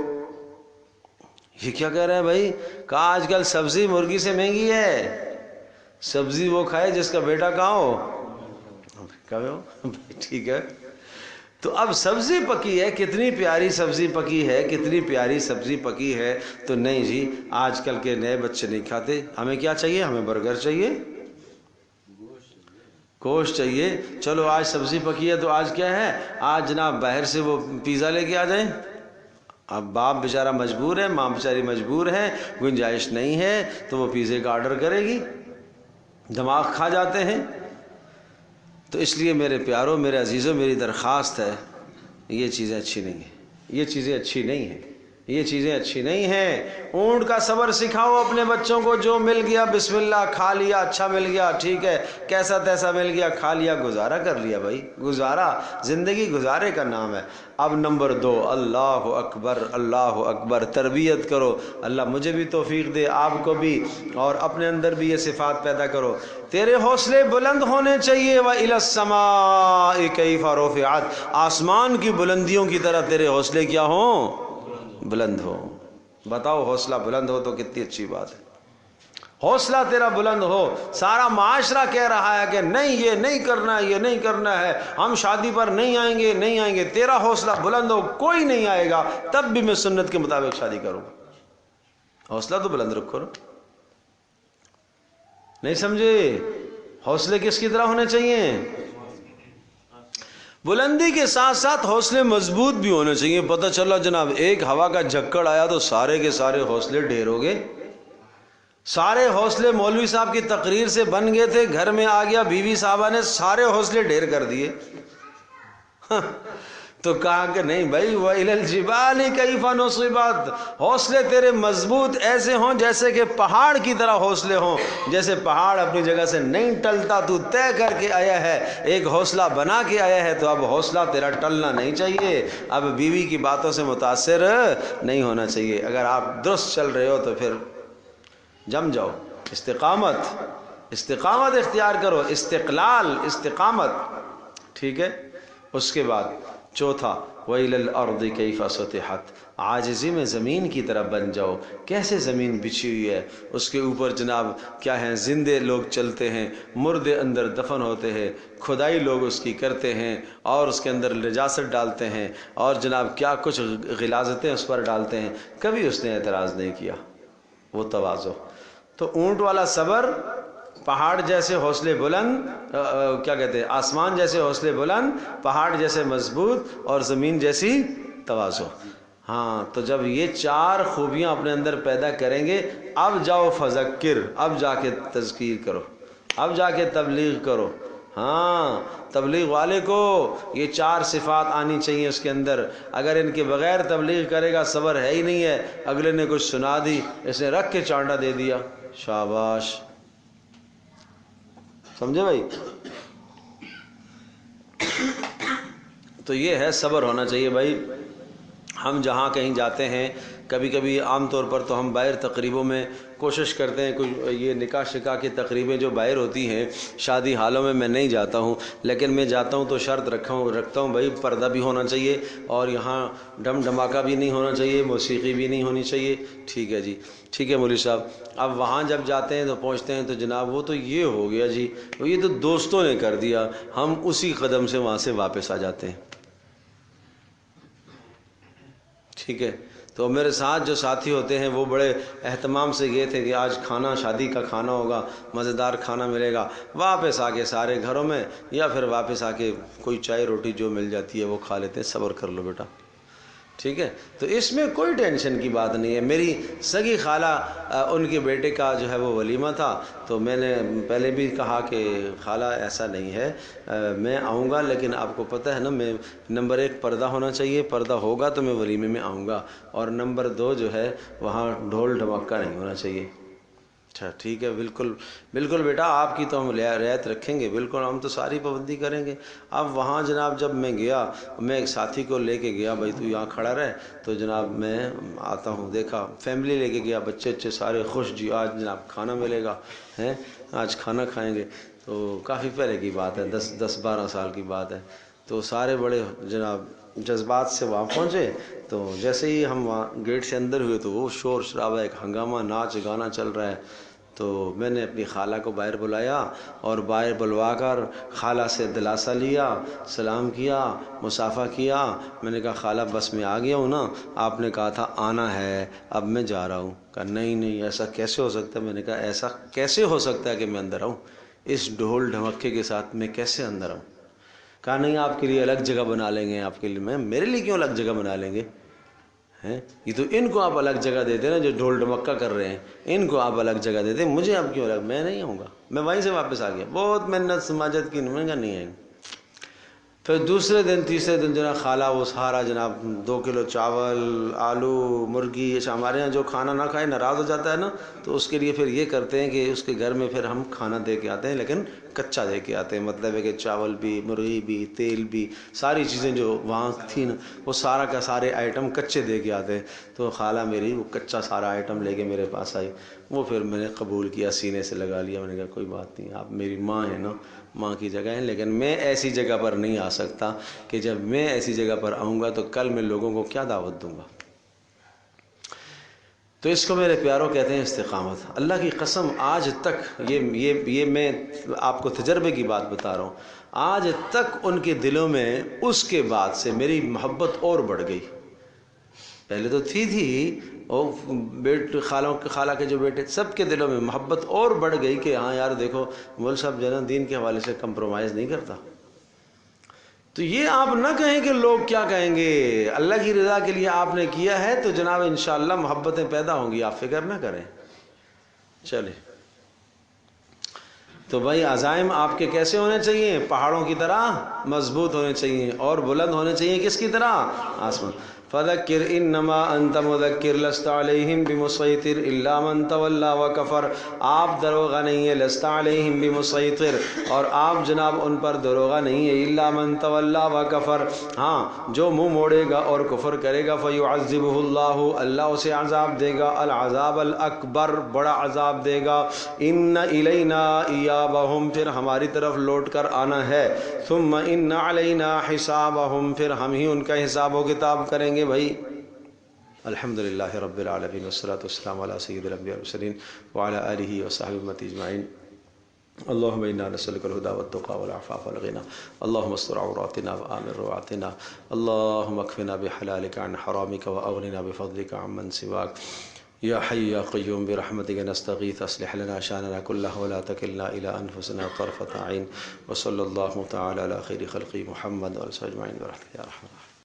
یہ کیا کہہ رہا ہے بھائی؟ کہا آج کل سبزی مرغی سے مہنگی ہے، سبزی وہ کھائے جس کا بیٹا کہاں ہو، امریکہ میں ہو. ٹھیک ہے. تو اب سبزی پکی ہے، کتنی پیاری سبزی پکی ہے، کتنی پیاری سبزی پکی ہے. تو نہیں جی، آج کل کے نئے بچے نہیں کھاتے. ہمیں کیا چاہیے؟ ہمیں برگر چاہیے، گوشت چاہیے. چلو آج سبزی پکی ہے تو آج کیا ہے، آج جناب باہر سے وہ پیزا لے کے آ جائیں. اب باپ بیچارہ مجبور ہے، ماں بیچاری مجبور ہے، گنجائش نہیں ہے تو وہ پیزے کا آرڈر کرے گی. دماغ کھا جاتے ہیں. تو اس لیے میرے پیاروں، میرے عزیزوں، میری درخواست ہے، یہ چیزیں اچھی نہیں ہیں، یہ چیزیں اچھی نہیں ہیں، یہ چیزیں اچھی نہیں ہیں۔ اونٹ کا صبر سکھاؤ اپنے بچوں کو، جو مل گیا بسم اللہ کھا لیا، اچھا مل گیا ٹھیک ہے، کیسا تیسا مل گیا کھا لیا، گزارا کر لیا بھائی، گزارا، زندگی گزارے کا نام ہے۔ اب نمبر 2، اللہ اکبر اللہ اکبر، تربیت کرو۔ اللہ مجھے بھی توفیق دے، آپ کو بھی، اور اپنے اندر بھی یہ صفات پیدا کرو۔ تیرے حوصلے بلند ہونے چاہیے، وَإِلَى السَّمَاءِ كَيْفَ رُفِعَتْ، آسمان کی بلندیوں کی طرح تیرے حوصلے کیا ہوں؟ بلند ہو۔ بتاؤ حوصلہ بلند ہو تو کتنی اچھی بات ہے۔ حوصلہ تیرا بلند ہو، سارا معاشرہ کہہ رہا ہے کہ نہیں یہ نہیں کرنا ہے، یہ نہیں کرنا ہے، ہم شادی پر نہیں آئیں گے نہیں آئیں گے، تیرا حوصلہ بلند ہو، کوئی نہیں آئے گا تب بھی میں سنت کے مطابق شادی کروں گا۔ حوصلہ تو بلند رکھو نا، نہیں سمجھے؟ حوصلے کس کی طرح ہونے چاہیے؟ بلندی کے ساتھ ساتھ حوصلے مضبوط بھی ہونے چاہیے۔ پتہ چلا جناب ایک ہوا کا جھکڑ آیا تو سارے کے سارے حوصلے ڈھیر ہو گئے، سارے حوصلے مولوی صاحب کی تقریر سے بن گئے تھے، گھر میں آ گیا بیوی صاحبہ نے سارے حوصلے ڈھیر کر دیے۔ تو کہا کہ نہیں بھائی، وَإِلَى الْجِبَالِ كَيْفَ نُصِبَتْ، حوصلے تیرے مضبوط ایسے ہوں جیسے کہ پہاڑ کی طرح حوصلے ہوں، جیسے پہاڑ اپنی جگہ سے نہیں ٹلتا، تو طے کر کے آیا ہے، ایک حوصلہ بنا کے آیا ہے، تو اب حوصلہ تیرا ٹلنا نہیں چاہیے، اب بیوی کی باتوں سے متاثر نہیں ہونا چاہیے۔ اگر آپ درست چل رہے ہو تو پھر جم جاؤ، استقامت اختیار کرو، استقلال، استقامت، ٹھیک ہے۔ اس کے بعد چوتھا، وَإِلَى الْأَرْضِ كَيْفَ سُطِحَتْ، عاجزی میں زمین کی طرح بن جاؤ۔ کیسے زمین بچھی ہوئی ہے، اس کے اوپر جناب کیا ہیں، زندے لوگ چلتے ہیں، مردے اندر دفن ہوتے ہیں، کھدائی لوگ اس کی کرتے ہیں اور اس کے اندر نجاست ڈالتے ہیں، اور جناب کیا کچھ غلاظتیں اس پر ڈالتے ہیں، کبھی اس نے اعتراض نہیں کیا، وہ تواضع۔ تو اونٹ والا صبر، پہاڑ جیسے حوصلے بلند، کیا کہتے ہیں، آسمان جیسے حوصلے بلند، پہاڑ جیسے مضبوط، اور زمین جیسی تواضع۔ ہاں، تو جب یہ 4 خوبیاں اپنے اندر پیدا کریں گے، اب جاؤ فذکر، اب جا کے تذکیر کرو، اب جا کے تبلیغ کرو۔ ہاں، تبلیغ والے کو یہ 4 صفات آنی چاہیے اس کے اندر۔ اگر ان کے بغیر تبلیغ کرے گا، صبر ہے ہی نہیں ہے، اگلے نے کچھ سنا دی، اس نے رکھ کے چانڈا دے دیا، شاباش، سمجھے بھائی؟ تو یہ ہے، صبر ہونا چاہیے بھائی۔ ہم جہاں کہیں جاتے ہیں، کبھی کبھی عام طور پر تو ہم باہر تقریبوں میں کوشش کرتے ہیں، کچھ یہ نکاح شکا کی تقریبیں جو باہر ہوتی ہیں، شادی حالوں میں نہیں جاتا ہوں، لیکن میں جاتا ہوں تو شرط رکھتا ہوں بھائی پردہ بھی ہونا چاہیے، اور یہاں ڈھم ڈھماکہ بھی نہیں ہونا چاہیے، موسیقی بھی نہیں ہونی چاہیے، ٹھیک ہے جی، ٹھیک ہے مولوی صاحب۔ اب وہاں جب جاتے ہیں تو پہنچتے ہیں تو جناب وہ تو یہ ہو گیا جی، یہ تو دوستوں نے کر دیا، ہم اسی قدم سے وہاں سے واپس آ جاتے ہیں، ٹھیک ہے۔ تو میرے ساتھ جو ساتھی ہوتے ہیں وہ بڑے اہتمام سے گئے تھے کہ آج کھانا شادی کا کھانا ہوگا، مزیدار کھانا ملے گا، واپس آ کے سارے گھروں میں، یا پھر واپس آ کے کوئی چائے روٹی جو مل جاتی ہے وہ کھا لیتے ہیں، صبر کر لو بیٹا، ٹھیک ہے۔ تو اس میں کوئی ٹینشن کی بات نہیں ہے۔ میری سگی خالہ، ان کے بیٹے کا جو ہے وہ ولیمہ تھا، تو میں نے پہلے بھی کہا کہ خالہ ایسا نہیں ہے، میں آؤں گا، لیکن آپ کو پتہ ہے نا، میں نمبر 1 پردہ ہونا چاہیے، پردہ ہوگا تو میں ولیمے میں آؤں گا، اور نمبر 2 جو ہے وہاں ڈھول ڈھماکہ نہیں ہونا چاہیے۔ اچھا ٹھیک ہے، بالکل بالکل بیٹا، آپ کی تو ہم رعایت رکھیں گے، بالکل ہم تو ساری پابندی کریں گے۔ اب وہاں جناب جب میں گیا، میں ایک ساتھی کو لے کے گیا، بھائی تو یہاں کھڑا رہے، تو جناب میں آتا ہوں، دیکھا فیملی لے کے گیا، بچے اچھے سارے خوش، جی آج جناب کھانا ملے گا، ہیں آج کھانا کھائیں گے۔ تو کافی پہلے کی بات ہے، 10-12 سال کی بات ہے، تو سارے بڑے جناب جذبات سے وہاں پہنچے۔ تو جیسے ہی ہم وہاں گیٹ سے اندر ہوئے تو وہ شور شرابہ، ایک ہنگامہ، ناچ گانا چل رہا ہے۔ تو میں نے اپنی خالہ کو باہر بلایا، اور باہر بلوا کر خالہ سے دلاسا لیا، سلام کیا، مصافحہ کیا۔ میں نے کہا خالہ بس میں آ گیا ہوں نا، آپ نے کہا تھا آنا ہے، اب میں جا رہا ہوں۔ کہا نہیں ایسا کیسے ہو سکتا ہے؟ میں نے کہا ایسا کیسے ہو سکتا ہے کہ میں اندر آؤں؟ اس ڈھول ڈھمکے کے ساتھ میں کیسے اندر آؤں؟ کہا نہیں، آپ کے لیے الگ جگہ بنا لیں گے، آپ کے لیے۔ میں میرے لیے کیوں الگ جگہ بنا لیں گے؟ ہیں یہ تو ان کو آپ الگ جگہ دیتے نا، جو ڈھول ڈھمکا کر رہے ہیں، ان کو آپ الگ جگہ دیتے، مجھے آپ کیوں الگ؟ میں نہیں آؤں گا۔ میں وہیں سے واپس آ گیا، بہت محنت سماجت کی، میں کہا نہیں آئیں گے۔ پھر دوسرے دن تیسرے دن جناب خالہ وہ سارا جناب 2 کلو چاول، آلو، مرغی، اچھا ہمارے یہاں جو کھانا نہ کھائے ناراض ہو جاتا ہے نا، تو اس کے لیے پھر یہ کرتے ہیں کہ اس کے گھر میں پھر ہم کھانا دے کے آتے ہیں، لیکن کچا دے کے آتے ہیں، مطلب ہے کہ چاول بھی، مرغی بھی، تیل بھی، ساری چیزیں جو وہاں تھیں نا وہ سارا کا سارے آئٹم کچے دے کے آتے ہیں۔ تو خالہ میری وہ کچا سارا آئٹم لے کے میرے پاس آئی، وہ پھر میں نے قبول کیا، سینے سے لگا لیا، میں نے کہا کوئی بات نہیں، آپ میری ماں ہیں نا، ماں کی جگہ ہے، لیکن میں ایسی جگہ پر نہیں آ سکتا کہ جب میں ایسی جگہ پر آؤں گا تو کل میں لوگوں کو کیا دعوت دوں گا۔ تو اس کو میرے پیاروں کہتے ہیں استقامت۔ اللہ کی قسم آج تک یہ میں آپ کو تجربے کی بات بتا رہا ہوں، آج تک ان کے دلوں میں اس کے بعد سے میری محبت اور بڑھ گئی۔ پہلے تو تھی اور خالہ کے جو بیٹے سب کے دلوں میں محبت اور بڑھ گئی کہ ہاں یار دیکھو مول صاحب جو ہے نا دین کے حوالے سے کمپرومائز نہیں کرتا۔ تو یہ آپ نہ کہیں کہ لوگ کیا کہیں گے، اللہ کی رضا کے لیے آپ نے کیا ہے تو جناب انشاءاللہ محبتیں پیدا ہوں گی، آپ فکر نہ کریں۔ چلیں تو بھائی عزائم آپ کے کیسے ہونے چاہیے؟ پہاڑوں کی طرح مضبوط ہونے چاہیے اور بلند ہونے چاہیے۔ کس کی طرح؟ آسمان۔ فذکر انما انت مذکر لست علیہم بمسیطر الا من تولی وکفر، آپ دروغہ نہیں ہے، لست علیہم بمسیطر، اور آپ جناب ان پر دروغہ نہیں ہے، الا من تولی وکفر، ہاں جو منہ موڑے گا اور کفر کرے گا، فیعذبہ اللہ، اللہ اسے عذاب دے گا، العذاب الاکبر، بڑا عذاب دے گا، ان الینا ایابہم، پھر ہماری طرف لوٹ کر آنا ہے، ثم ان علینا حسابہم، پھر ہم ہی ان کا حساب و کتاب کریں گے۔ بھائی الحمدللہ رب العالمین والصلاة والسلام علی سید الانبیاء والمرسلین وعلی آلہ وصحبہ امتی اجمعین۔ اللہم انا نسألک الہدی والتقی والعفاف والغنی، اللہم استر عوراتنا وآمن روعاتنا، اللہم اکفنا بحلالک عن حرامک واغننا بفضلک عمن سواک، یا حی یا قیوم برحمتک نستغیث، اصلح لنا شاننا کلہ ولا تکلنا الی انفسنا طرفۃ عین، وصلی اللہ تعالی علی خیر خلقہ محمد وعلی آلہ اجمعین برحمتک یا ارحم الراحمین۔